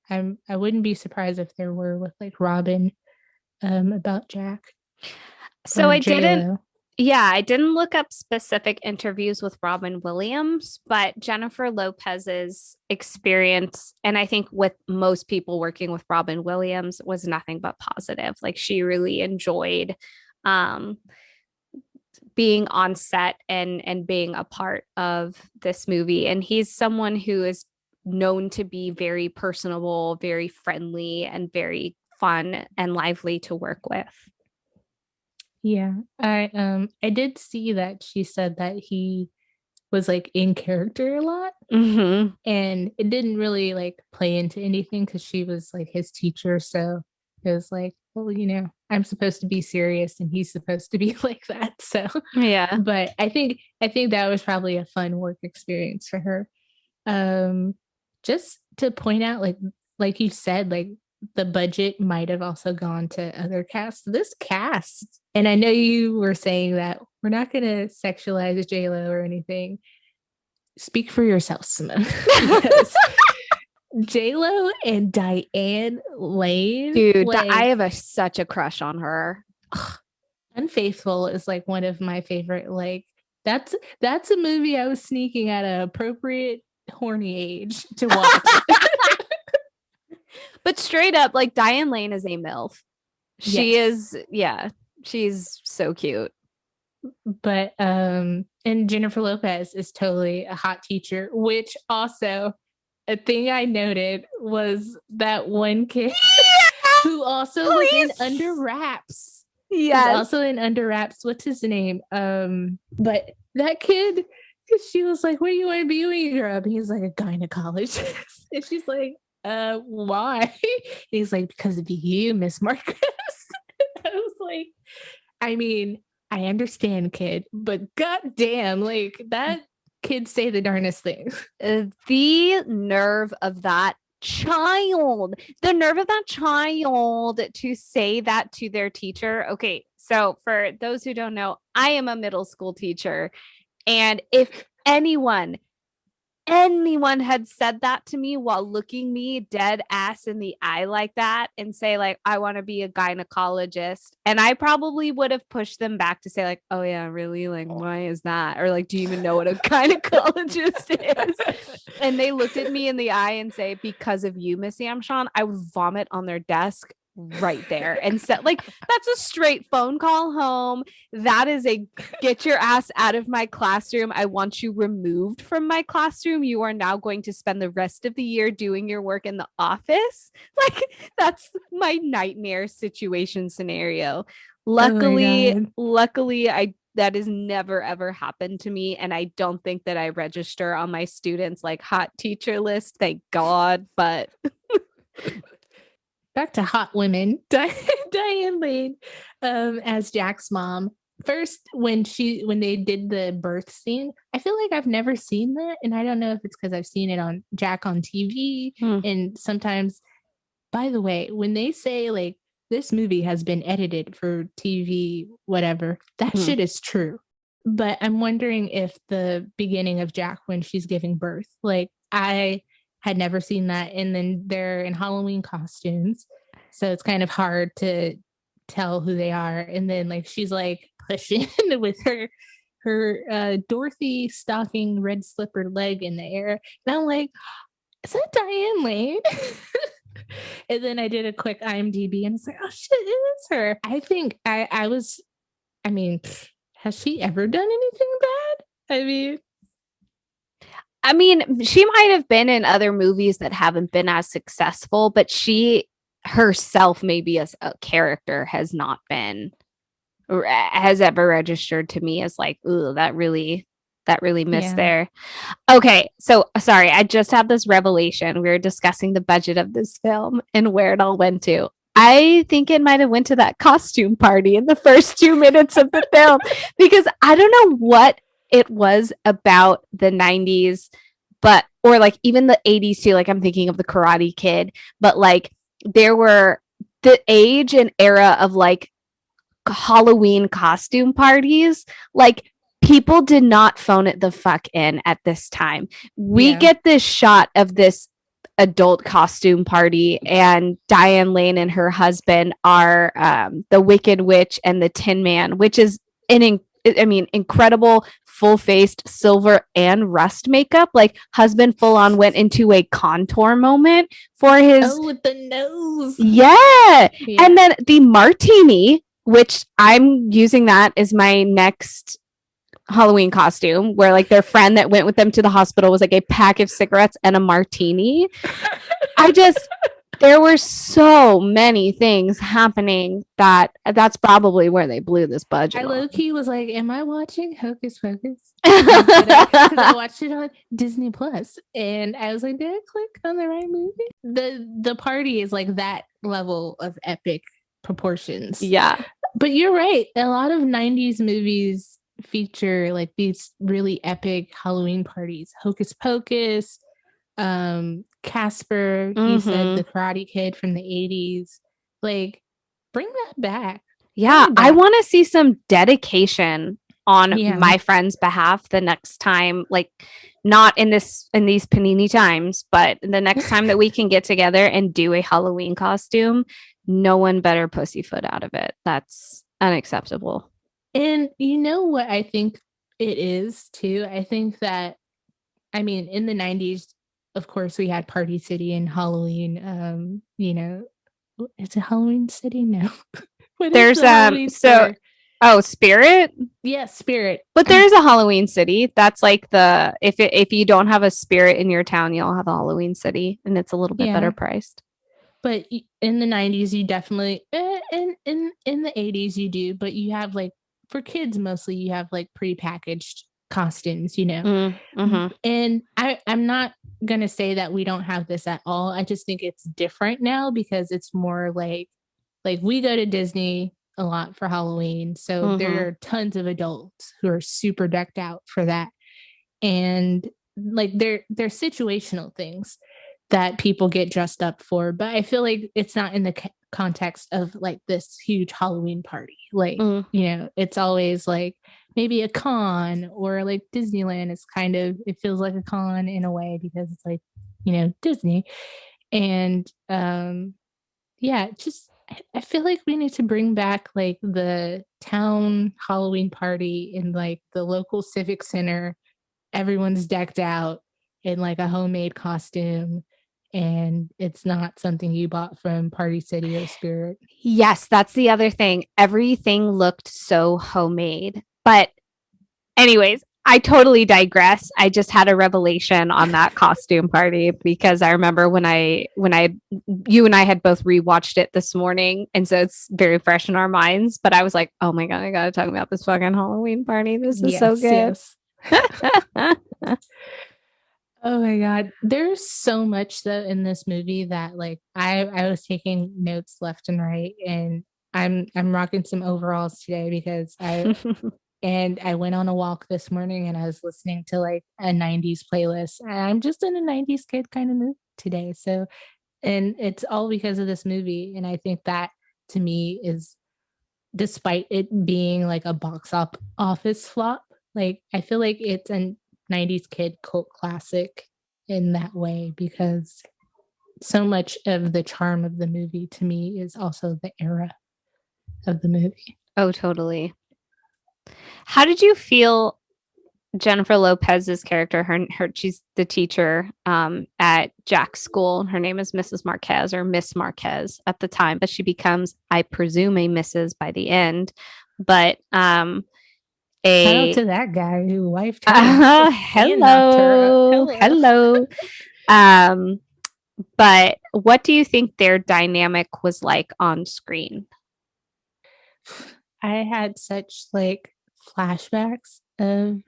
I wouldn't be surprised if there were with like Robin about Jack So or I didn't J.Lo. Yeah, I didn't look up specific interviews with Robin Williams, but Jennifer Lopez's experience, and I think with most people working with Robin Williams, was nothing but positive. Like she really enjoyed um, being on set and being a part of this movie. And he's someone who is known to be very personable, very friendly, and very fun and lively to work with. Yeah. I did see that she said that he was like in character a lot, Mm-hmm. and it didn't really like play into anything because she was like his teacher. So it was like, well, I'm supposed to be serious and he's supposed to be like that. So Yeah. but I think that was probably a fun work experience for her. Just to point out, like you said, like the budget might have also gone to other casts. This cast, and I know you were saying that we're not going to sexualize J.Lo or anything. Speak for yourself, Simone. Because J.Lo and Diane Lane, Dude, like, I have such a crush on her. Unfaithful is like one of my favorite. Like that's a movie I was sneaking at an appropriate horny age to watch. But straight up, like Diane Lane is a MILF. She is, yeah, she's so cute. But and Jennifer Lopez is totally a hot teacher, which also a thing I noted was that one kid who also was in Under Wraps. Yes. He's also in Under Wraps. What's his name? But that kid, she was like, what do you want to be when you grow up? And he's like, a gynecologist. And she's like, why? And he's like, because of you, Miss Marcus. I was like, I mean, I understand, kid, but goddamn, like that kid say the darnest thing. The nerve of that child, to say that to their teacher. Okay, so for those who don't know, I am a middle school teacher, and if anyone had said that to me while looking me dead ass in the eye like that and say like, I want to be a gynecologist, and I probably would have pushed them back to say like, oh yeah, really, like why is that, or like, do you even know what a gynecologist is? And they looked at me in the eye and say, because of you, Miss Amshon, I would vomit on their desk right there and said, like, that's a straight phone call home. That is a get your ass out of my classroom. I want you removed from my classroom. You are now going to spend the rest of the year doing your work in the office. Like, that's my nightmare situation scenario. Luckily, I that has never ever happened to me, and I don't think that I register on my students like hot teacher list, thank God. But back to hot women. Diane Lane as Jack's mom. First, when they did the birth scene, I feel like I've never seen that, and I don't know if it's because I've seen it on Jack on TV, and sometimes. By the way, when they say like this movie has been edited for TV, whatever, that shit is true. But I'm wondering if the beginning of Jack when she's giving birth, like I had never seen that, and then they're in Halloween costumes, so it's kind of hard to tell who they are. And then like she's like pushing with her Dorothy stocking red slipper leg in the air, and I'm like, is that Diane Lane? And then I did a quick IMDb and it's like, oh shit, it is her. I think I mean, has she ever done anything bad? I mean, she might have been in other movies that haven't been as successful, but she herself, maybe as a character, has not been, or has ever registered to me as like, ooh, that really missed there. Okay, so sorry, I just had this revelation. We were discussing the budget of this film and where it all went to. I think it might have went to that costume party in the first 2 minutes of the film, because I don't know what it was about the 90s, but or like even the 80s too. Like I'm thinking of the Karate Kid, but like there were the age and era of like Halloween costume parties, like people did not phone it the fuck in at this time. We get this shot of this adult costume party, and Diane Lane and her husband are the Wicked Witch and the Tin Man, which is incredible full-faced silver and rust makeup. Like husband full on went into a contour moment for his with the nose. Yeah. And then the martini, which I'm using that as my next Halloween costume, where like their friend that went with them to the hospital was like a pack of cigarettes and a martini. There were so many things happening that's probably where they blew this budget. I low-key was like, am I watching Hocus Pocus? Because I watched it on Disney Plus, and I was like, did I click on the right movie? The party is like that level of epic proportions. Yeah. But you're right. A lot of 90s movies feature like these really epic Halloween parties. Hocus Pocus, Casper, you said the Karate Kid from the 80s. Like, bring that back. Yeah, I want to see some dedication on my friend's behalf the next time, like not in these panini times, but the next time that we can get together and do a Halloween costume, no one better pussyfoot out of it. That's unacceptable. And you know what I think it is too? I think that, I mean, in the 90s, of course, we had Party City and Halloween. It's a Halloween City? No. There's Spirit? Yeah, Spirit. But there's a Halloween City. That's like if you don't have a Spirit in your town, you'll have a Halloween City, and it's a little bit better priced. But in the 90s, you definitely, in the 80s, you do, but you have like, for kids mostly, you have like prepackaged costumes, And I'm not going to say that we don't have this at all. I just think it's different now because it's more like we go to Disney a lot for Halloween. So there are tons of adults who are super decked out for that. And like they're situational things that people get dressed up for, but I feel like it's not in the context of like this huge Halloween party. Like, it's always like maybe a con, or like Disneyland is kind of, it feels like a con in a way because it's like, Disney. And just I feel like we need to bring back like the town Halloween party in like the local civic center. Everyone's decked out in like a homemade costume. and it's not something you bought from Party City or Spirit. Yes, that's the other thing. Everything looked so homemade. But anyways, I totally digress. I just had a revelation on that costume party because I remember when you and I had both rewatched it this morning, and so it's very fresh in our minds. But I was like, oh my god, I gotta talk about this fucking Halloween party. This is so good. Yes. Oh my god, there's so much though in this movie that like I was taking notes left and right, and I'm rocking some overalls today because I went on a walk this morning and I was listening to like a 90s playlist. And I'm just in a 90s kid kind of mood today. So, and it's all because of this movie. And I think that to me is, despite it being like a office flop, like I feel like it's a 90s kid cult classic in that way because so much of the charm of the movie to me is also the era of the movie. Oh, totally. How did you feel Jennifer Lopez's character, she's the teacher at Jack's school. Her name is Mrs. Marquez or Miss Marquez at the time, but she becomes, I presume, a Mrs. by the end. But shout out to that guy who wifed her. Hello. But what do you think their dynamic was like on screen? I had such like flashbacks of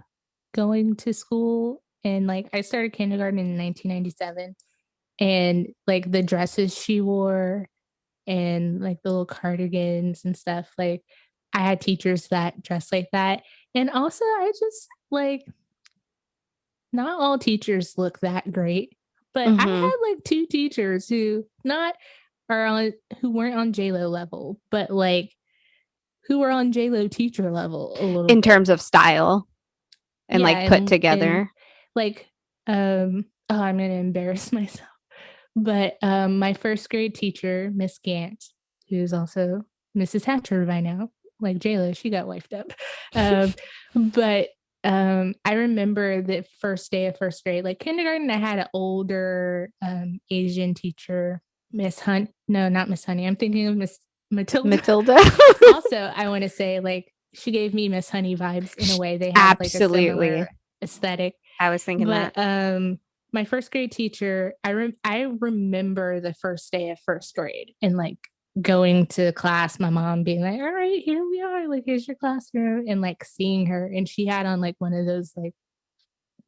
going to school, and like I started kindergarten in 1997, and like the dresses she wore and like the little cardigans and stuff, like I had teachers that dressed like that. And also I just like, not all teachers look that great, but I had like two teachers who weren't on J.Lo level, but like who were on J.Lo teacher level a little in bit. terms of style and like put together. And, like, I'm gonna embarrass myself, but my first grade teacher, Miss Gant, who's also Mrs. Hatcher by now, like J.Lo, she got wifed up. But I remember the first day of first grade, like kindergarten, I had an older Asian teacher, Miss Hunt. No, not Miss Honey. I'm thinking of Miss Matilda. Also, I want to say like she gave me Miss Honey vibes in a way. They had like a similar aesthetic. I was thinking that. My first grade teacher, I remember the first day of first grade and like going to class, my mom being like, all right, here we are, like here's your classroom, and like seeing her, and she had on like one of those like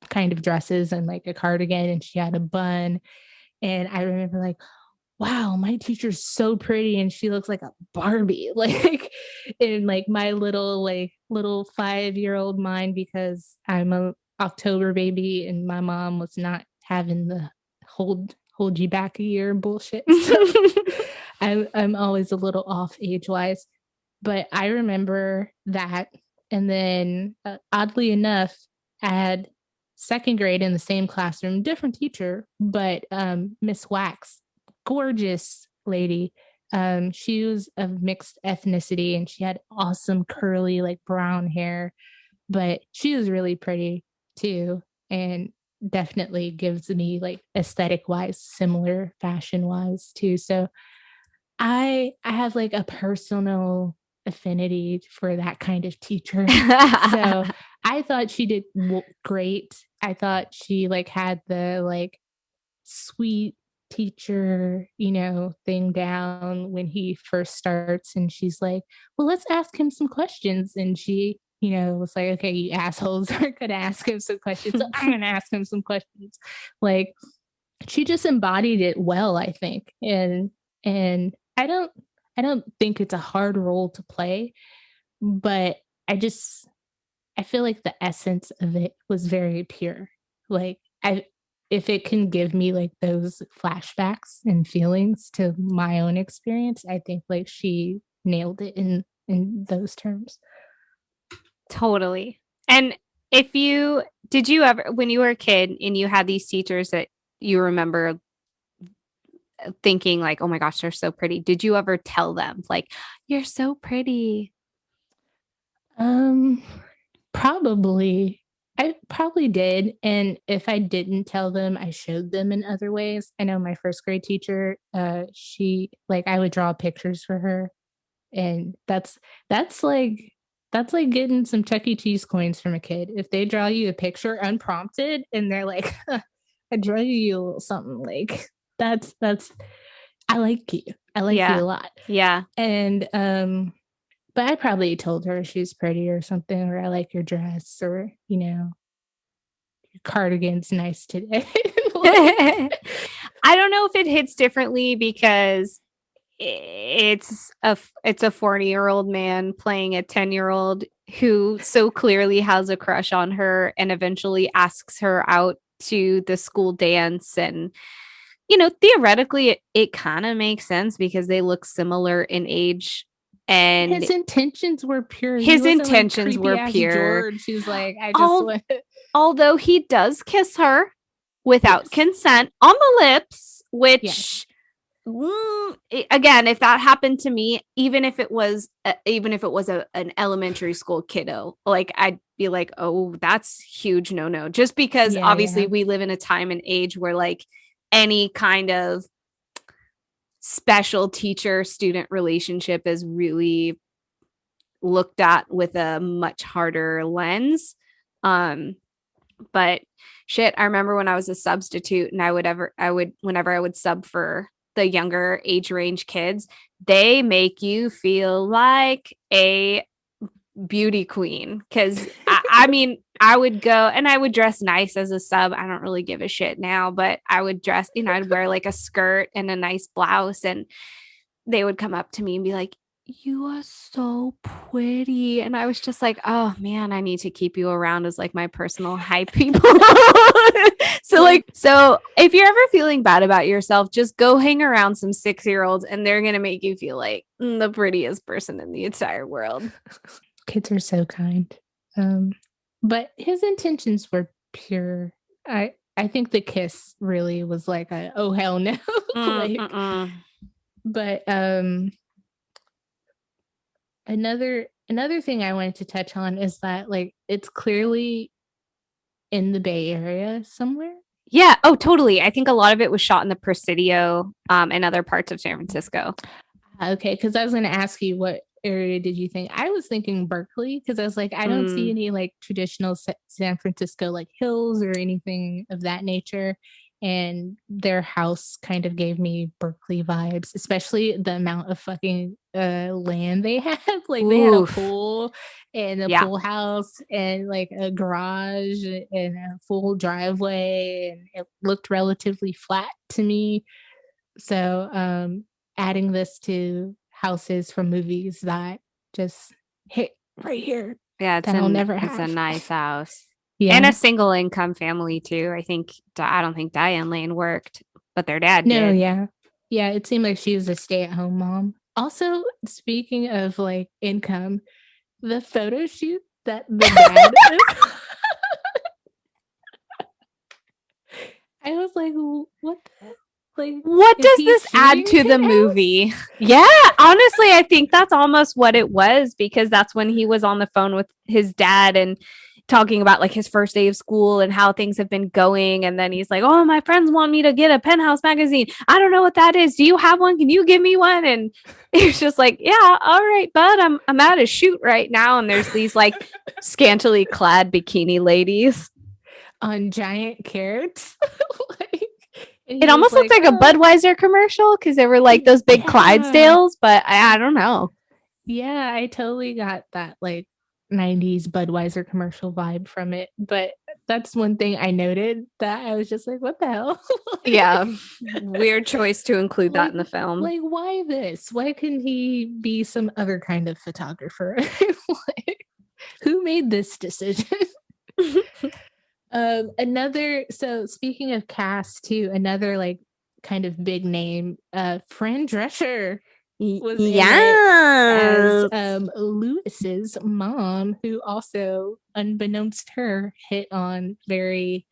kind of dresses and like a cardigan, and she had a bun, and I remember like, wow, my teacher's so pretty and she looks like a Barbie, like in like my little 5-year-old mind, because I'm a October baby and my mom was not having the hold you back a year bullshit. So I'm always a little off age-wise, but I remember that. And then oddly enough, I had second grade in the same classroom, different teacher, but Miss Wax, gorgeous lady. She was of mixed ethnicity and she had awesome curly like brown hair, but she was really pretty too, and definitely gives me like aesthetic wise similar fashion wise too. So I have like a personal affinity for that kind of teacher. So I thought she did great. I thought she like had the like sweet teacher, thing down when he first starts, and she's like, well, let's ask him some questions, and she was like, okay, you assholes are gonna ask him some questions, so I'm gonna ask him some questions. Like, she just embodied it well, I think. And I don't think it's a hard role to play, but I feel like the essence of it was very pure. Like, if it can give me like those flashbacks and feelings to my own experience, I think like she nailed it in those terms. Totally. And did you ever, when you were a kid and you had these teachers that you remember thinking like, oh my gosh, they're so pretty, did you ever tell them like, you're so pretty? Probably I probably did. And if I didn't tell them, I showed them in other ways. I know my first grade teacher, she like I would draw pictures for her. And that's like that's like getting some Chuck E. Cheese coins from a kid. If they draw you a picture unprompted and they're like, I draw you a little something like that's I like you. I like you Yeah. a lot. Yeah. And but I probably told her she's pretty or something, or I like your dress, or your cardigan's nice today. I don't know if it hits differently because it's a 40-year-old man playing a 10-year-old who so clearly has a crush on her and eventually asks her out to the school dance. And theoretically it kind of makes sense because they look similar in age, and his intentions were pure. His intentions were pure. George, he's like, I just want. Although he does kiss her without consent on the lips, which again, if that happened to me, even if it was an elementary school kiddo, like I'd be like, oh, that's huge no. Just because obviously we live in a time and age where like any kind of special teacher student relationship is really looked at with a much harder lens. But shit, I remember when I was a substitute and whenever I would sub for the younger age range kids, they make you feel like a beauty queen. Cause I mean, I would go and I would dress nice as a sub. I don't really give a shit now, but I would dress, I'd wear like a skirt and a nice blouse, and they would come up to me and be like, you are so pretty. And I was just like, oh man, I need to keep you around as like my personal hype people. So if you're ever feeling bad about yourself, just go hang around some 6-year-olds and they're going to make you feel like the prettiest person in the entire world. Kids are so kind. But his intentions were pure. I think the kiss really was like oh hell no. But another thing I wanted to touch on is that like it's clearly in the Bay Area somewhere. Yeah. Oh, totally. I think a lot of it was shot in the Presidio and other parts of San Francisco. Okay, because I was going to ask you, what area did you think? I was thinking Berkeley, because I was like, I don't see any like traditional San Francisco like hills or anything of that nature. And their house kind of gave me Berkeley vibes, especially the amount of fucking land they had. Like they had a pool and a pool house and like a garage and a full driveway, and it looked relatively flat to me. So adding this to houses from movies that just hit right here. Yeah, it's a nice house. Yeah. And a single income family too. I don't think Diane Lane worked, but their dad did. Yeah, it seemed like she was a stay-at-home mom. Also, speaking of like income, the photo shoot that the dad I was like, what the? Like, what does this add to the movie? Yeah, honestly, I think that's almost what it was, because that's when he was on the phone with his dad and talking about like his first day of school and how things have been going. And then he's like, oh, my friends want me to get a Penthouse magazine. I don't know what that is. Do you have one? Can you give me one? And he's just like, yeah, all right, bud, I'm at a shoot right now. And there's these like scantily clad bikini ladies on giant carrots. It almost looked like a Budweiser commercial because they were like those big Clydesdales, but I don't know. Yeah, I totally got that like 90s Budweiser commercial vibe from it. But that's one thing I noted that I was just like, what the hell? Yeah. Weird choice to include that in the film. Like, why this? Why couldn't he be some other kind of photographer? Who made this decision? So speaking of cast too, another like kind of big name, Fran Drescher was as Lewis's mom, who also, unbeknownst to her, hit on very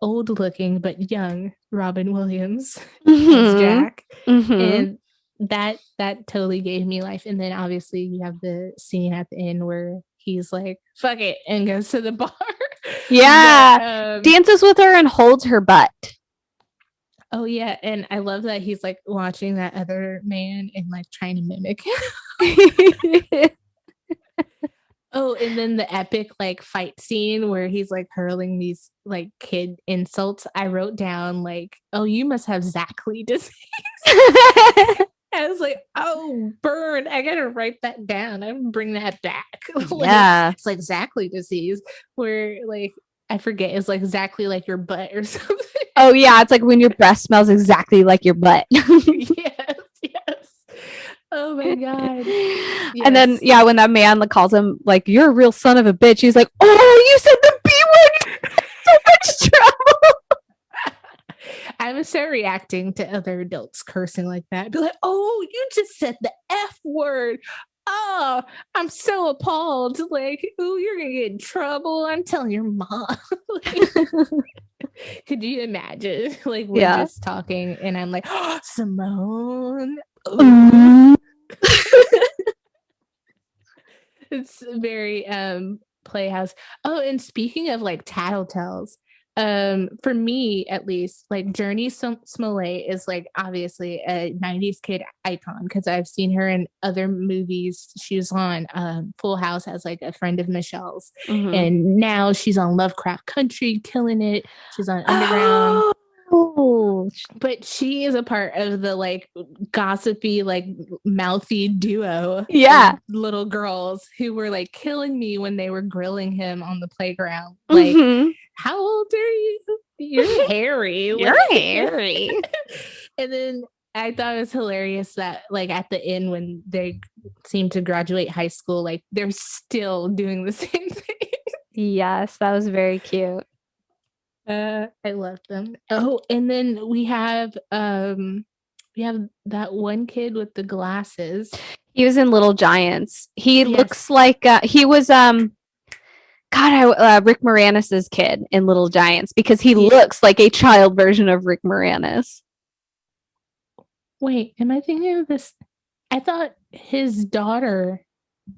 old looking but young Robin Williams as Jack. And that totally gave me life. And then obviously you have the scene at the end where he's like, fuck it, and goes to the bar. Yeah. Dances with her and holds her butt. Oh yeah, and I love that he's like watching that other man and like trying to mimic him. Oh, and then the epic like fight scene where he's like hurling these like kid insults. I wrote down like, "Oh, you must have Zachley disease." I was like, "Oh, burn! I gotta write that down. I'm gonna bring that back." Yeah, it's like Zachley disease, where like I forget, it's like exactly like your butt or something. Oh yeah, it's like when your breath smells exactly like your butt. Yes. Oh my god. Yes. And then when that man like calls him like, "You're a real son of a bitch," he's like, "Oh, you said the B word. So much trouble." I would start reacting to other adults cursing like that. Be like, "Oh, you just said the F word. Oh, I'm so appalled. Like, oh, you're gonna get in trouble. I'm telling your mom." Could you imagine? Like, we're just talking and I'm like, "Oh, Simone." It's very Playhouse. Oh, and speaking of like tattletales, for me at least, like Journey Smollett is like obviously a 90s kid icon because I've seen her in other movies. She was on Full House as like a friend of Michelle's, and now she's on Lovecraft Country, killing it. She's on Underground. But she is a part of the like gossipy, like mouthy duo of little girls who were like killing me when they were grilling him on the playground. Like, how old are you? You're hairy. You're hairy. And then I thought it was hilarious that like at the end when they seem to graduate high school, like they're still doing the same thing. Yes, that was very cute. I love them. Oh, and then we have that one kid with the glasses. He was in Little Giants. He looks like he was Rick Moranis's kid in Little Giants because he looks like a child version of Rick Moranis. Wait, am I thinking of this? I thought his daughter.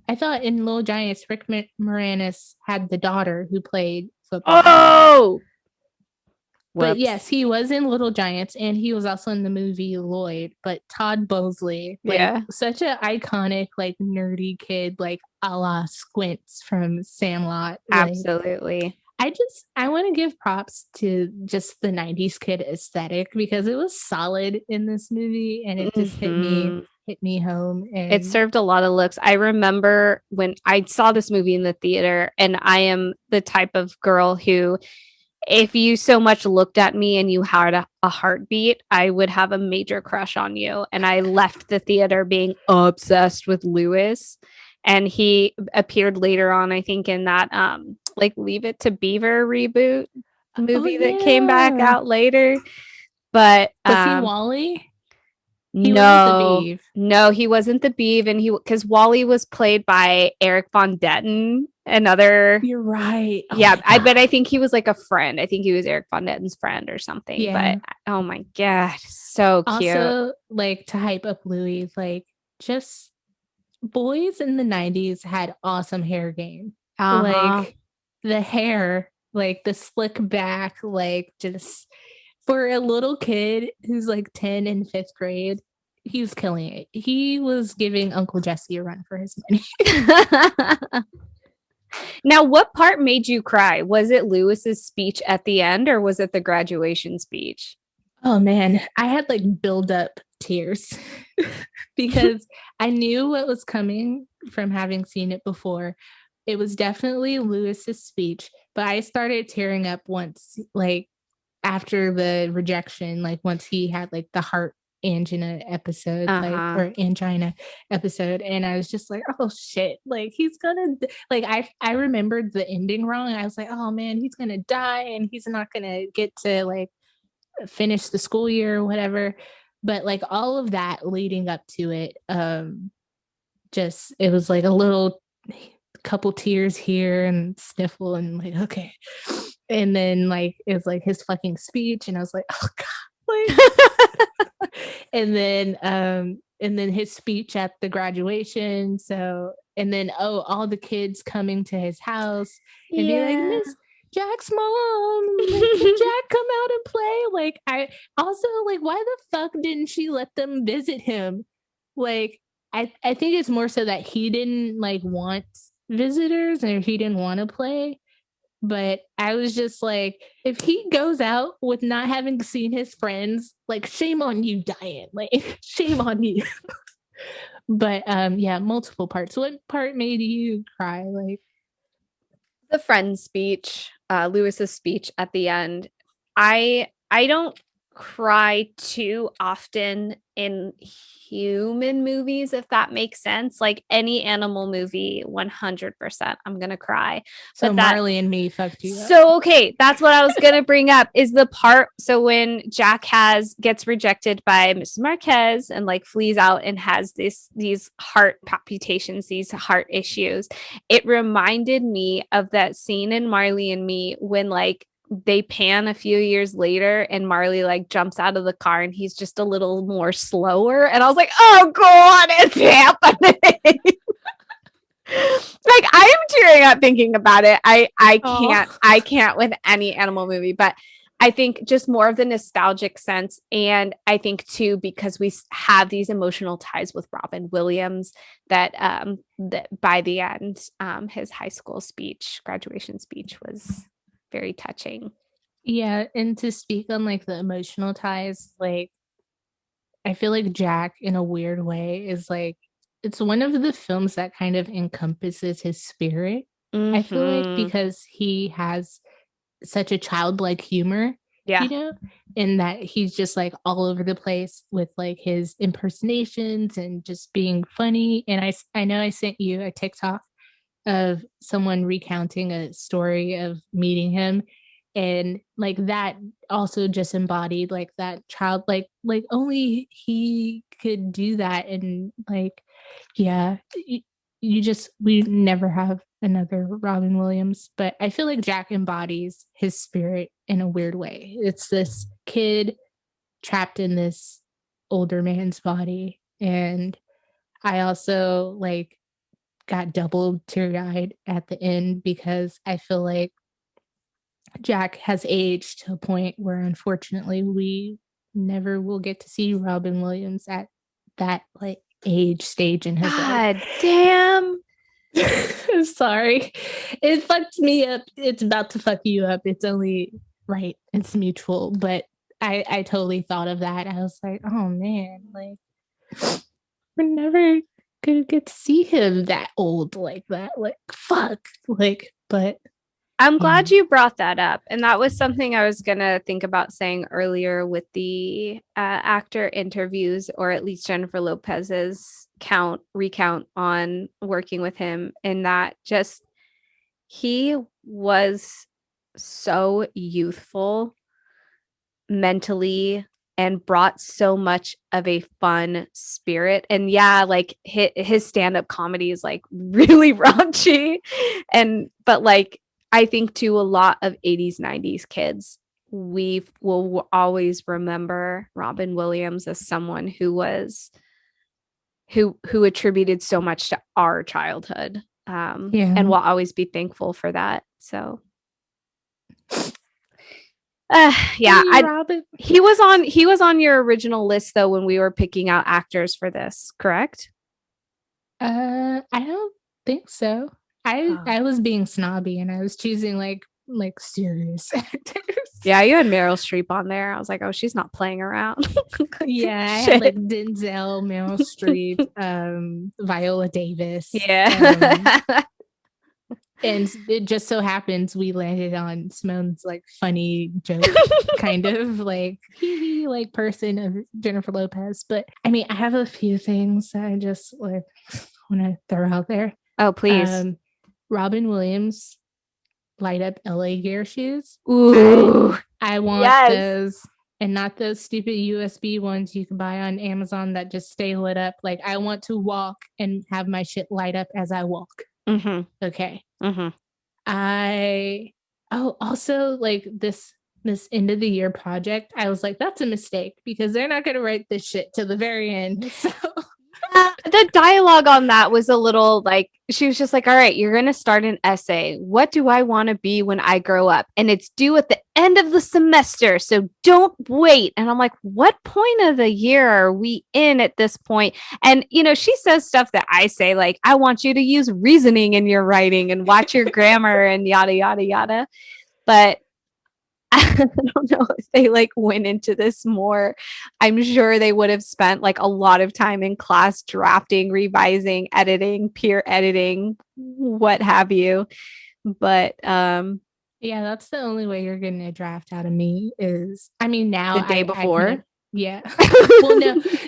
I thought in Little Giants, Rick Moranis had the daughter who played football. Oh. But yes, he was in Little Giants and he was also in the movie Lloyd. But Todd Bosley, like such an iconic, like nerdy kid, like a la Squints from Sandlot. Absolutely. I want to give props to just the 90s kid aesthetic because it was solid in this movie and it just hit me home. And it served a lot of looks. I remember when I saw this movie in the theater, and I am the type of girl who, if you so much looked at me and you had a heartbeat, I would have a major crush on you. And I left the theater being obsessed with Lewis. And he appeared later on, I think, in that like Leave It to Beaver reboot movie that came back out later. But was he Wally? No, he wasn't the Beav, and because Wally was played by Eric Von Detten, another. You're right. Yeah, I think he was like a friend. I think he was Eric Von Detten's friend or something. Yeah. But oh my god, so cute. Also, like to hype up Louis, like just boys in the 90s had awesome hair game. Like the hair, like the slick back, like just. For a little kid who's like 10 in 5th grade, he was killing it. He was giving Uncle Jesse a run for his money. Now, what part made you cry? Was it Lewis's speech at the end or was it the graduation speech? Oh man, I had like build up tears because I knew what was coming from having seen it before. It was definitely Lewis's speech, but I started tearing up once, like, after the rejection, like once he had like the heart angina episode, like, or angina episode, and I was just like, oh shit, like he's gonna like I remembered the ending wrong. I was like, oh man, he's gonna die and he's not gonna get to like finish the school year or whatever. But like all of that leading up to it, just it was like a little couple tears here and sniffle and like okay. And then like it was like his fucking speech, and I was like, oh god, like and then his speech at the graduation. So and then all the kids coming to his house and being like, Miss Jack's mom, like, can Jack come out and play? Like, I also, like, why the fuck didn't she let them visit him? Like, I think it's more so that he didn't like want visitors or he didn't want to play. But I was just like, if he goes out with not having seen his friends, like, shame on you, Diane. Like, shame on you. But yeah, multiple parts. What part made you cry? Like, The friend's speech, Lewis's speech at the end. I don't cry too often in human movies, if that makes sense. Like any animal movie, 100% I'm gonna cry. so But that Marley and Me fucked you up. so okay, that's what I was gonna bring up is the part. So when Jack gets rejected by Mrs. Marquez and like flees out and has these heart palpitations, these heart issues, it reminded me of that scene in Marley and Me when like they pan a few years later and Marley like jumps out of the car and he's just a little more slower, and I was like, oh god, it's happening. Like I am tearing up thinking about it. I can't with any animal movie, but I think just more of the nostalgic sense. And I think too, because we have these emotional ties with Robin Williams that by the end, his high school speech, graduation speech was very touching. Yeah, and to speak on like the emotional ties, like I feel like Jack in a weird way is like it's one of the films that kind of encompasses his spirit. I feel like because he has such a childlike humor, Yeah. you know, and that he's just like all over the place with like his impersonations and just being funny. And I know I sent you a TikTok of someone recounting a story of meeting him, and like that also just embodied like that child, like only he could do that. And like, yeah, you just, we never have another Robin Williams, but I feel like Jack embodies his spirit in a weird way. It's this kid trapped in this older man's body. And I also like got double teary-eyed at the end because I feel like Jack has aged to a point where unfortunately we never will get to see Robin Williams at that like age stage in his life. God damn. Sorry. It fucked me up. It's about to fuck you up. It's only right. It's mutual. But I totally thought of that. I was like, oh man, like we're never gonna get to see him that old like that. Like fuck. Like, but I'm glad you brought that up. And that was something I was going to think about saying earlier with the actor interviews, or at least Jennifer Lopez's recount on working with him, in that just he was so youthful mentally and brought so much of a fun spirit. And yeah, like his stand-up comedy is like really raunchy, but like I think too, a lot of 80s, 90s kids, we will always remember Robin Williams as someone who attributed so much to our childhood. And we'll always be thankful for that. So he was on your original list though when we were picking out actors for this, correct? I don't think so. I was being snobby and I was choosing like serious actors. Yeah, you had Meryl Streep on there. I was like, oh, she's not playing around. Yeah, I had like Denzel, Meryl Streep, Viola Davis. Yeah. And it just so happens we landed on Simone's like funny joke kind of like like person of Jennifer Lopez. But I mean, I have a few things that I just like want to throw out there. Oh, please. Robin Williams light up LA Gear shoes. Ooh, I want those, and not those stupid USB ones you can buy on Amazon that just stay lit up. Like I want to walk and have my shit light up as I walk. Mm-hmm. Okay. Mm-hmm. Also like this end of the year project, I was like, that's a mistake because they're not going to write this shit to the very end. So The dialogue on that was a little like, she was just like, all right, you're going to start an essay. What do I want to be when I grow up? And it's due at the end of the semester. So don't wait. And I'm like, what point of the year are we in at this point? And, she says stuff that I say, like, I want you to use reasoning in your writing and watch your grammar and yada, yada, yada. But I don't know if they went into this more. I'm sure they would have spent a lot of time in class drafting, revising, editing, peer editing, what have you. But yeah, that's the only way you're getting a draft out of me is, now the day before. Yeah. Well,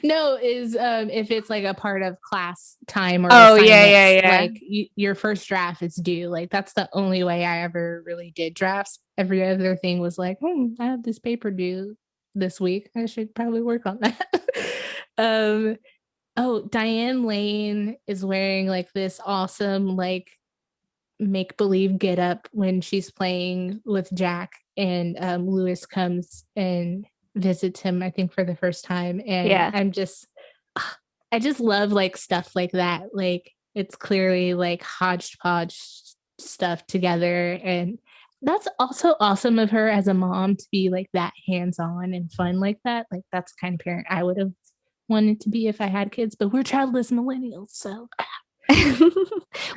no, is if it's a part of class time or yeah. Your first draft is due. That's the only way I ever really did drafts. Every other thing was I have this paper due this week. I should probably work on that. Diane Lane is wearing this awesome make believe get up when she's playing with Jack, and Lewis comes and visits him, I think, for the first time, and yeah, I just love stuff like that. It's clearly hodgepodge stuff together, and that's also awesome of her as a mom to be that hands-on and fun like that. That's the kind of parent I would have wanted to be if I had kids, but we're childless millennials, so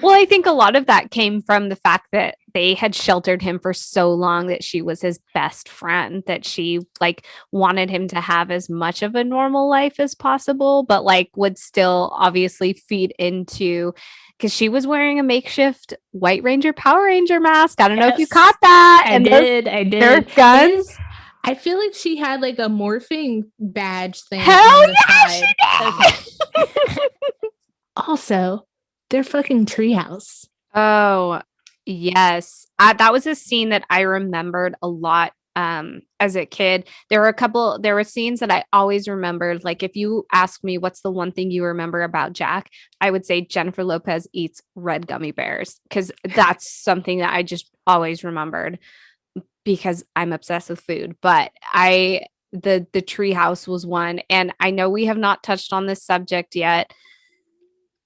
well, I think a lot of that came from the fact that they had sheltered him for so long, that she was his best friend, that she wanted him to have as much of a normal life as possible, but would still obviously feed into, because she was wearing a makeshift White Ranger Power Ranger mask. I don't know if you caught that. I did. Their guns. I feel like she had a morphing badge thing. Hell yeah, she did. Okay. Also, their fucking treehouse. Oh, yes. That was a scene that I remembered a lot as a kid. There were scenes that I always remembered. If you ask me what's the one thing you remember about Jack, I would say Jennifer Lopez eats red gummy bears, because that's something that I just always remembered, because I'm obsessed with food. But the treehouse was one, and I know we have not touched on this subject yet,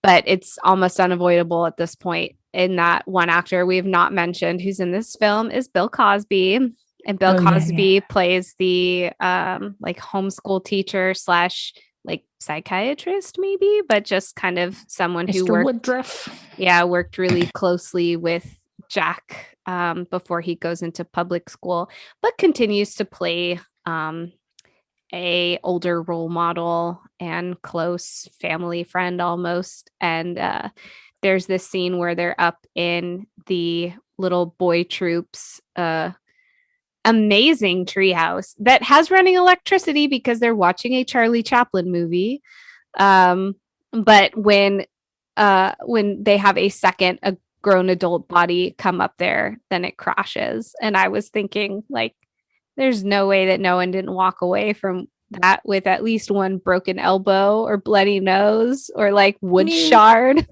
but it's almost unavoidable at this point. In that one actor we have not mentioned who's in this film is Bill Cosby. And Bill Cosby plays the homeschool teacher / psychiatrist, maybe, but just kind of someone who worked really closely with Jack before he goes into public school, but continues to play a older role model and close family friend almost. And there's this scene where they're up in the little boy troops amazing treehouse that has running electricity because they're watching a Charlie Chaplin movie, but when they have a grown adult body come up there, then it crashes. And I was thinking, there's no way that no one didn't walk away from that with at least one broken elbow or bloody nose or wood shard.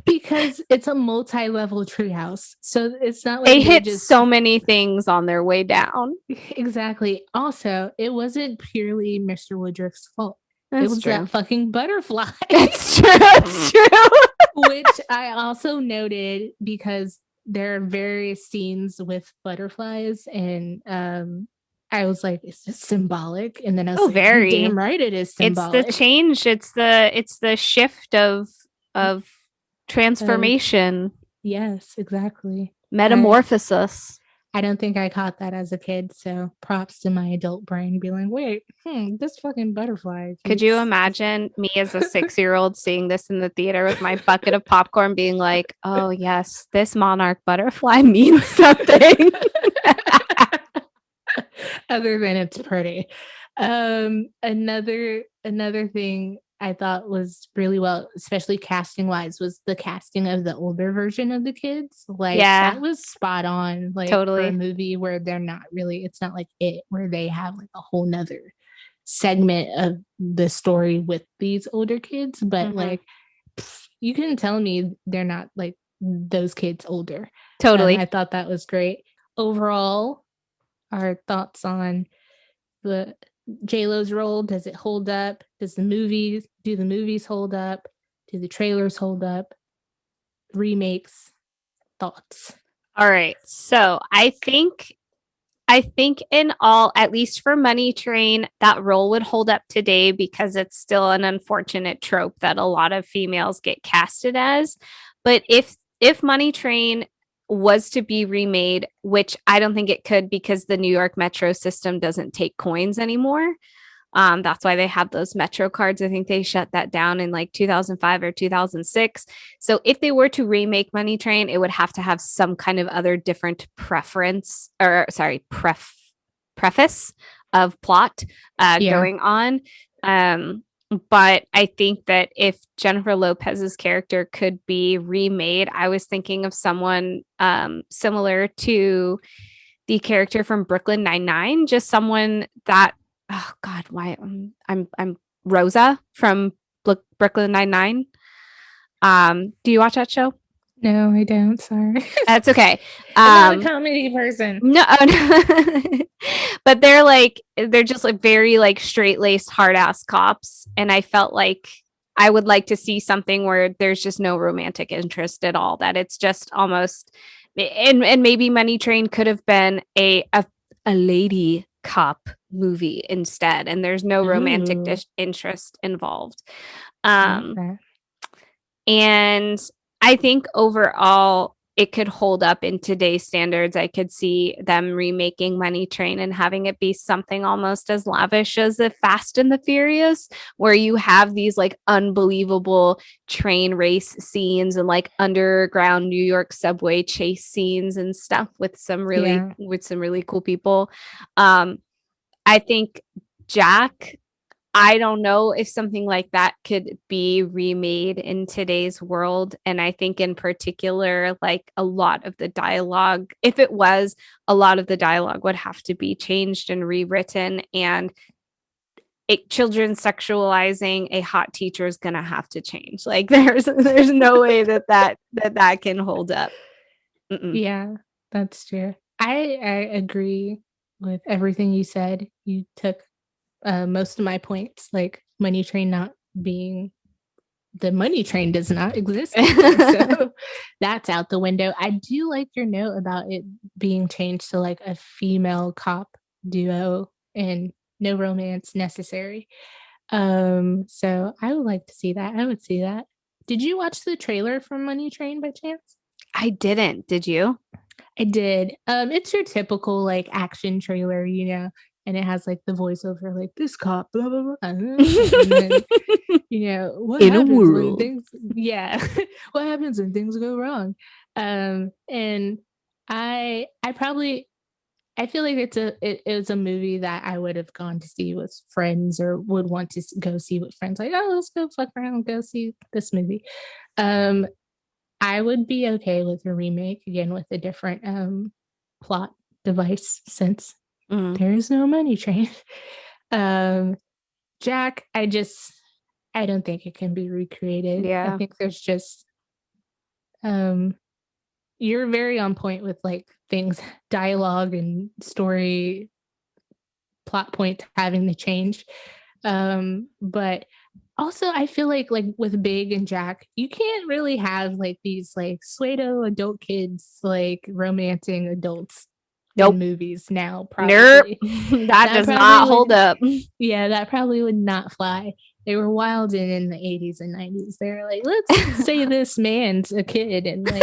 Because it's a multi-level treehouse. So it's not they hit so many things on their way down. Exactly. Also, it wasn't purely Mr. Woodruff's fault. It was that fucking butterfly. It's true. It's true. Which I also noted because there are various scenes with butterflies, and I was like, is this symbolic? And then I was very damn right it is symbolic. It's the change. It's the shift of transformation. Yes, exactly. Metamorphosis. I don't think I caught that as a kid, so props to my adult brain being like, wait, this fucking butterfly. Could you imagine me as a 6-year-old seeing this in the theater with my bucket of popcorn being like, oh yes, this monarch butterfly means something. Other than it's pretty. Another thing I thought was really well, especially casting wise, was the casting of the older version of the kids. That was spot on. Totally. For a movie where they're not really, it's not like It, where they have a whole nother segment of the story with these older kids. But you can tell me they're not those kids older. Totally. I thought that was great. Overall, our thoughts on the J.Lo's role, does it hold up? Do the movies hold up? Do the trailers hold up? Remakes, thoughts? All right. So I think in all, at least for Money Train, that role would hold up today because it's still an unfortunate trope that a lot of females get casted as. But if Money Train was to be remade, which I don't think it could because the New York metro system doesn't take coins anymore. That's why they have those Metro cards. I think they shut that down in like 2005 or 2006. So if they were to remake Money Train, it would have to have some kind of other different preference or sorry, preface of plot going on. But I think that if Jennifer Lopez's character could be remade, I was thinking of someone similar to the character from Brooklyn Nine-Nine, just someone that oh God, why I'm Rosa from Brooklyn Nine-Nine. Do you watch that show? No, I don't. Sorry. That's okay. I'm not a comedy person. No, but they're just like very like straight-laced, hard-ass cops. And I felt like I would like to see something where there's just no romantic interest at all. That it's just almost and maybe Money Train could have been a lady cop movie instead, and there's no romantic interest involved. And I think overall it could hold up in today's standards. I could see them remaking Money Train and having it be something almost as lavish as the Fast and the Furious, where you have these like unbelievable train race scenes and like underground New York subway chase scenes and stuff with some really cool people. I think Jack, I don't know if something like that could be remade in today's world. And I think in particular, like a lot of the dialogue, if it was, a lot of the dialogue would have to be changed and rewritten. And children sexualizing a hot teacher is going to have to change. Like there's no way that can hold up. Yeah, that's true. I agree with everything you said. You took most of my points, like Money Train not being the Money Train does not exist anymore, so that's out the window. I do like your note about it being changed to like a female cop duo and no romance necessary. So I would like to see that. I would see that. Did you watch the trailer for Money Train by chance? I didn't. Did you? I did. It's your typical like action trailer, you know, and it has like the voiceover, like this cop, blah blah blah, and then, you know, what in happens a world. when things, what happens when things go wrong? And I feel like it's a movie that I would have gone to see with friends or would want to go see with friends. Like, oh, let's go fuck around and go see this movie. I would be okay with a remake again with a different plot device since there is no Money Train. Jack, I don't think it can be recreated. Yeah. I think there's just you're very on point with like things, dialogue and story plot points having to change. But also I feel like with Big and Jack, you can't really have like these like pseudo adult kids like romancing adults in movies now. Probably. Nope. that does not hold up. Yeah, that probably would not fly. They were wild in the 80s and 90s. They were like, let's say this man's a kid and like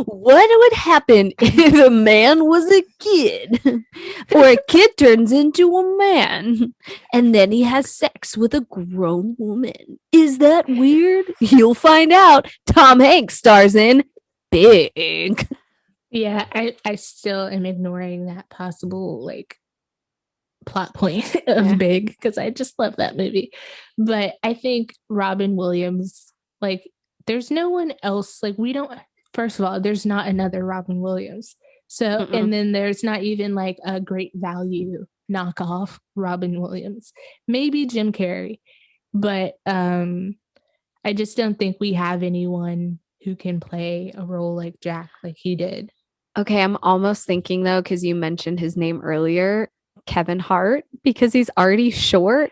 what would happen if a man was a kid or a kid turns into a man and then he has sex with a grown woman? Is that weird? You'll find out. Tom Hanks stars in Big. Yeah, I still am ignoring that possible like plot point of Big because I just love that movie. But I think Robin Williams, like there's no one else, like we don't, first of all, there's not another Robin Williams. So, and then there's not even like a great value knockoff Robin Williams. Maybe Jim Carrey, but I just don't think we have anyone who can play a role like Jack like he did. Okay, I'm almost thinking though, because you mentioned his name earlier, Kevin Hart, because he's already short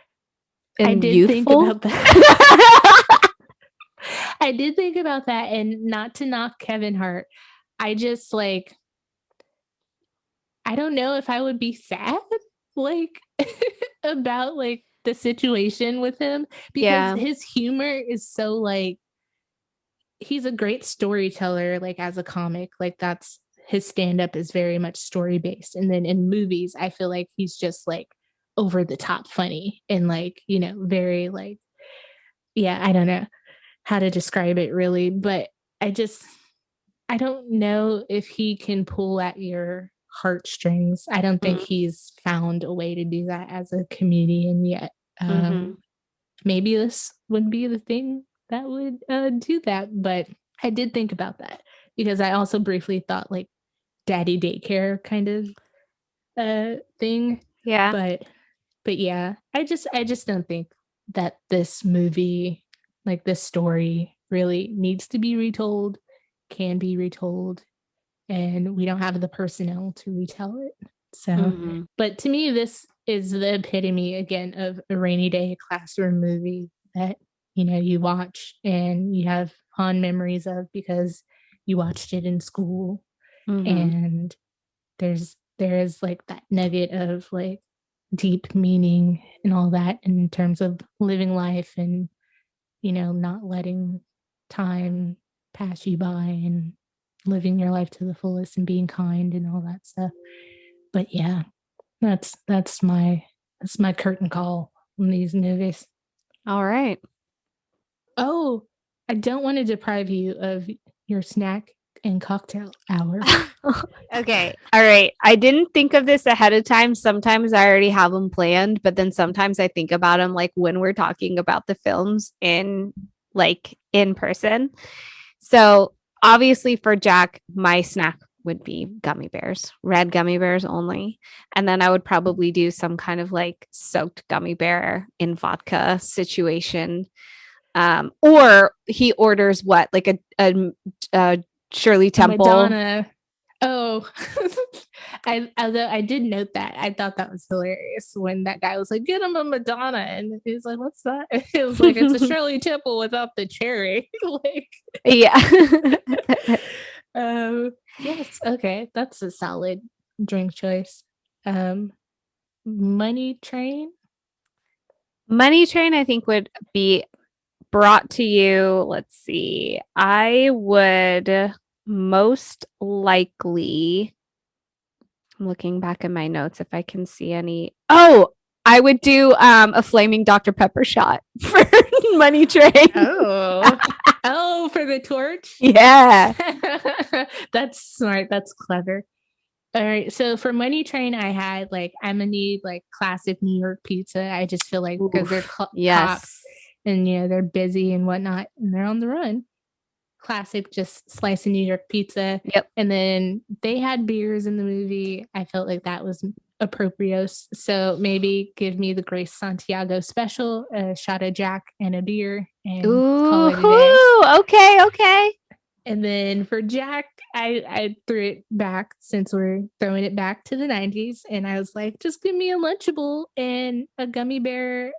I and did think youthful. about that. I did think about that, and not to knock Kevin Hart. I just like, I don't know if I would be sad like about like the situation with him, because Yeah. his humor is so like, he's a great storyteller, like as a comic, like that's his stand-up is very much story based. And then in movies, I feel like he's just like over the top funny and like, you know, very like, yeah, I don't know how to describe it really, but I just, I don't know if he can pull at your heartstrings. I don't think Mm-hmm. he's found a way to do that as a comedian yet. Mm-hmm. Maybe this would be the thing that would do that, but I did think about that because I also briefly thought like daddy daycare kind of thing, Yeah. but yeah, I just don't think that this movie, like this story, really needs to be retold, can be retold, and we don't have the personnel to retell it. So, Mm-hmm. but to me, this is the epitome again of a rainy day classroom movie that, you know, you watch and you have fond memories of because you watched it in school. Mm-hmm. And there is like that nugget of like deep meaning and all that in terms of living life and, you know, not letting time pass you by and living your life to the fullest and being kind and all that stuff. But yeah, that's my curtain call on these movies. All right. Oh, I don't want to deprive you of your snack and cocktail hour. Okay. All right. I didn't think of this ahead of time. Sometimes I already have them planned, but then sometimes I think about them like when we're talking about the films in person. So obviously for Jack, my snack would be gummy bears, red gummy bears only. And then I would probably do some kind of like soaked gummy bear in vodka situation. Or he orders what, like a Shirley Temple. Madonna. Oh, although I did note that, I thought that was hilarious when that guy was like, "Get him a Madonna," and he's like, "What's that?" It was like, "It's a Shirley Temple without the cherry." Like, yeah. yes, okay, that's a solid drink choice. Money Train. Money Train, I think, would be brought to you. Let's see. I would most likely, I'm looking back in my notes if I can see any. Oh, I would do a flaming Dr. Pepper shot for Money Train. Oh, for the torch? Yeah. That's smart. That's clever. All right. So for Money Train, I had like, I'm gonna need like classic New York pizza. I just feel like because they're cops and, you know, they're busy and whatnot and they're on the run. Classic, just slice of New York pizza. Yep. And then they had beers in the movie. I felt like that was appropriate. So maybe give me the Grace Santiago special, a shot of Jack and a beer, and call it a day. Okay. And then for Jack, I threw it back since we're throwing it back to the 90s. And I was like, just give me a Lunchable and a gummy bear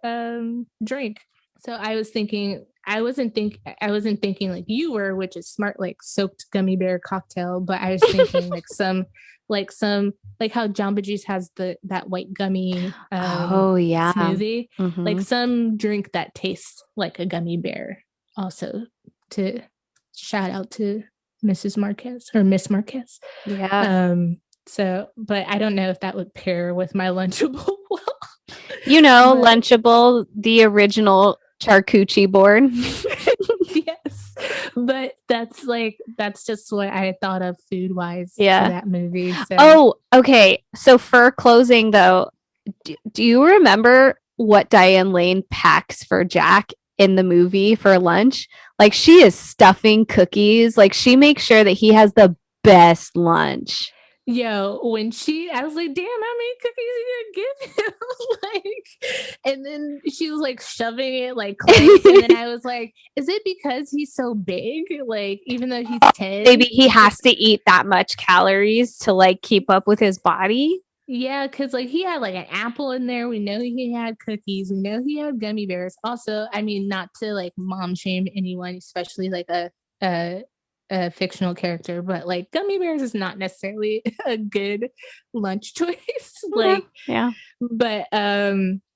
drink. So I was thinking, I wasn't thinking like you were, which is smart, like soaked gummy bear cocktail, but I was thinking like some like how Jamba Juice has that white gummy smoothie, like some drink that tastes like a gummy bear. Also, to shout out to Mrs. Marquez or Miss Marquez. Yeah. So, but I don't know if that would pair with my Lunchable well. You know, Lunchable, the original charcuterie board. Yes, but that's just what I thought of food wise for that movie. So. Oh, okay. So for closing though, do you remember what Diane Lane packs for Jack in the movie for lunch? Like, she is stuffing cookies. Like, she makes sure that he has the best lunch. Yo, when I was like, damn, how many cookies you gonna give him? Like, and then she was like shoving it like close. And then I was like, is it because he's so big? Like, even though he's 10? Maybe he has to eat that much calories to like keep up with his body. Yeah, because like he had like an apple in there. We know he had cookies. We know he had gummy bears. Also, I mean, not to like mom shame anyone, especially like a fictional character, but like gummy bears is not necessarily a good lunch choice. Like, yeah. But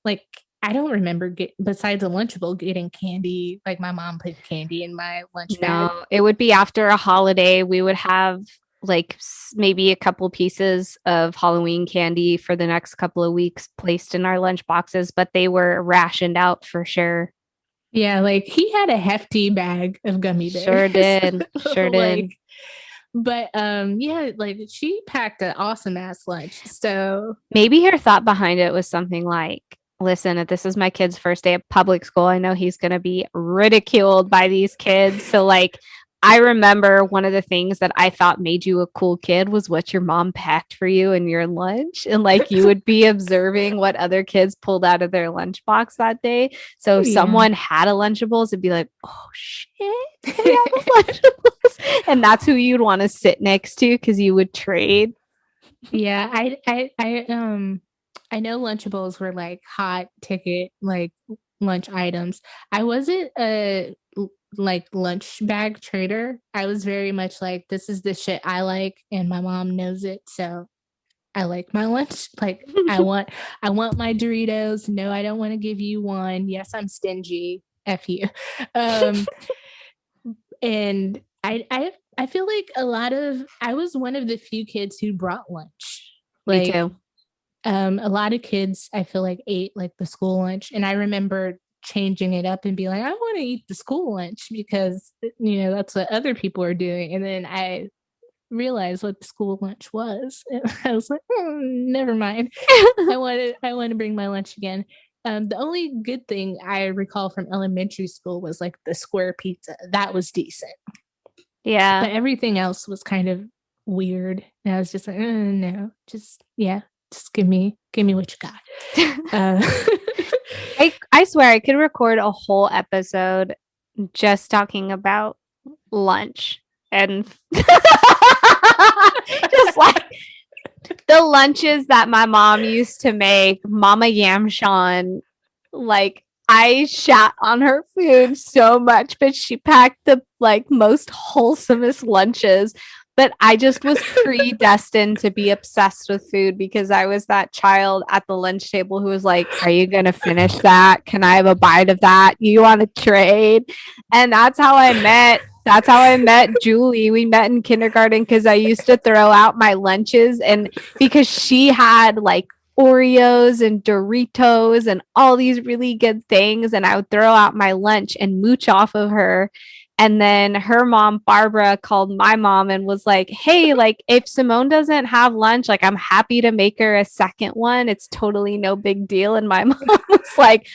like I don't remember besides a Lunchable getting candy. Like my mom put candy in my lunch bag. No, it would be after a holiday. We would have like maybe a couple pieces of Halloween candy for the next couple of weeks placed in our lunch boxes, but they were rationed out for sure. Yeah, like he had a hefty bag of gummy bears. Sure did. Sure did. But yeah, like she packed an awesome ass lunch. So maybe her thought behind it was something like, listen, if this is my kid's first day at public school, I know he's going to be ridiculed by these kids. So like, I remember one of the things that I thought made you a cool kid was what your mom packed for you in your lunch. And like you would be observing what other kids pulled out of their lunchbox that day. So if someone had a Lunchables, it'd be like, oh shit, they have a Lunchables. And that's who you'd want to sit next to because you would trade. Yeah, I know Lunchables were like hot ticket, like lunch items. I wasn't a like lunch bag trader. I was very much like, this is the shit I like, and my mom knows it, so I like my lunch. Like I want my Doritos. No, I don't want to give you one. Yes, I'm stingy. F you. And I feel like I was one of the few kids who brought lunch. Like, me too. A lot of kids I feel like ate like the school lunch, and I remember changing it up and be like, I want to eat the school lunch because that's what other people are doing. And then I realized what the school lunch was, and I was like, never mind. I want to bring my lunch again. The only good thing I recall from elementary school was like the square pizza. That was decent. Yeah, but everything else was kind of weird, and I was just like, no, just give me what you got. I swear I could record a whole episode just talking about lunch and just like the lunches that my mom used to make, Mama Yamshan. Like I shat on her food so much, but she packed the like most wholesomest lunches. But I just was predestined to be obsessed with food because I was that child at the lunch table who was like, are you going to finish that? Can I have a bite of that? You want to trade? And that's how I met Julie. We met in kindergarten because I used to throw out my lunches, and because she had like Oreos and Doritos and all these really good things, and I would throw out my lunch and mooch off of her. And then her mom, Barbara, called my mom and was like, hey, like if Simone doesn't have lunch, like I'm happy to make her a second one. It's totally no big deal. And my mom was like,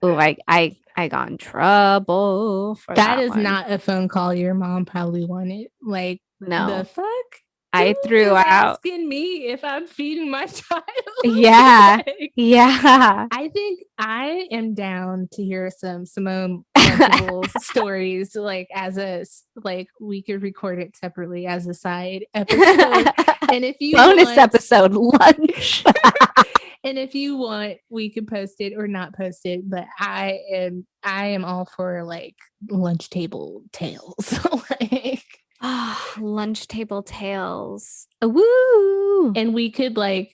oh, I got in trouble for that. That is one. Not a phone call your mom probably wanted. Like, no. The fuck? I threw out asking me if I'm feeding my child. Yeah. Yeah. I think I am down to hear some Simone stories, like we could record it separately as a side episode. And if you bonus episode lunch. And if you want, we could post it or not post it, but I am all for like lunch table tales. Like lunch table tales. Woo! And we could like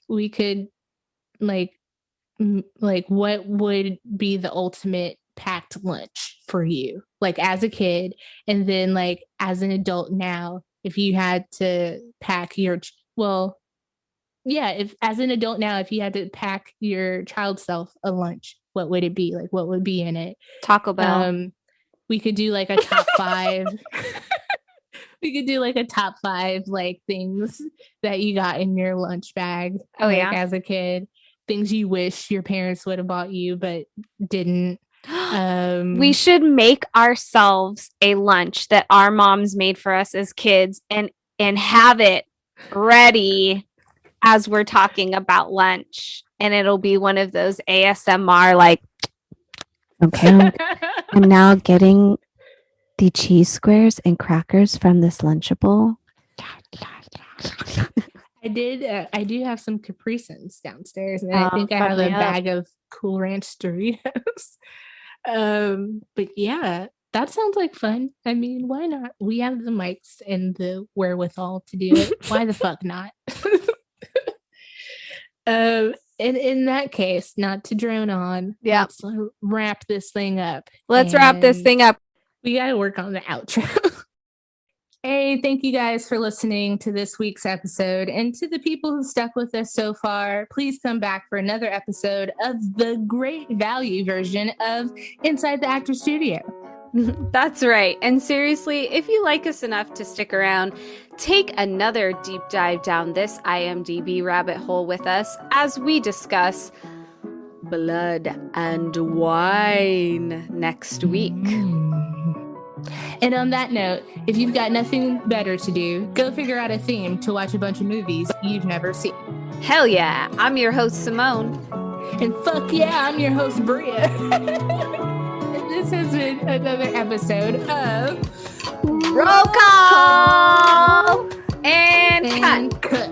what would be the ultimate packed lunch for you, like as a kid, and then like as an adult now, if you had to pack your if as an adult now, if you had to pack your child self a lunch, what would it be? Like what would be in it? Taco Bell. We could do like a top 5. We could do like a top 5 like things that you got in your lunch bag as a kid, things you wish your parents would have bought you but didn't. We should make ourselves a lunch that our moms made for us as kids and have it ready as we're talking about lunch. And it'll be one of those ASMR like, okay, I'm now getting the cheese squares and crackers from this Lunchable. I do have some Capri Suns downstairs, and I think I have a bag of Cool Ranch Doritos. But yeah, that sounds like fun. I mean, why not? We have the mics and the wherewithal to do it. Why the fuck not? In that case, not to drone on, let's wrap this thing up. Let's wrap this thing up. We got to work on the outro. Hey, thank you guys for listening to this week's episode. And to the people who stuck with us so far, please come back for another episode of the great value version of Inside the Actor Studio. That's right. And seriously, if you like us enough to stick around, take another deep dive down this IMDb rabbit hole with us as we discuss Blood and Wine next week. And on that note, if you've got nothing better to do, go figure out a theme to watch a bunch of movies you've never seen. Hell yeah. I'm your host, Simone. And fuck yeah, I'm your host, Bria. This has been another episode of Roll Call and cut.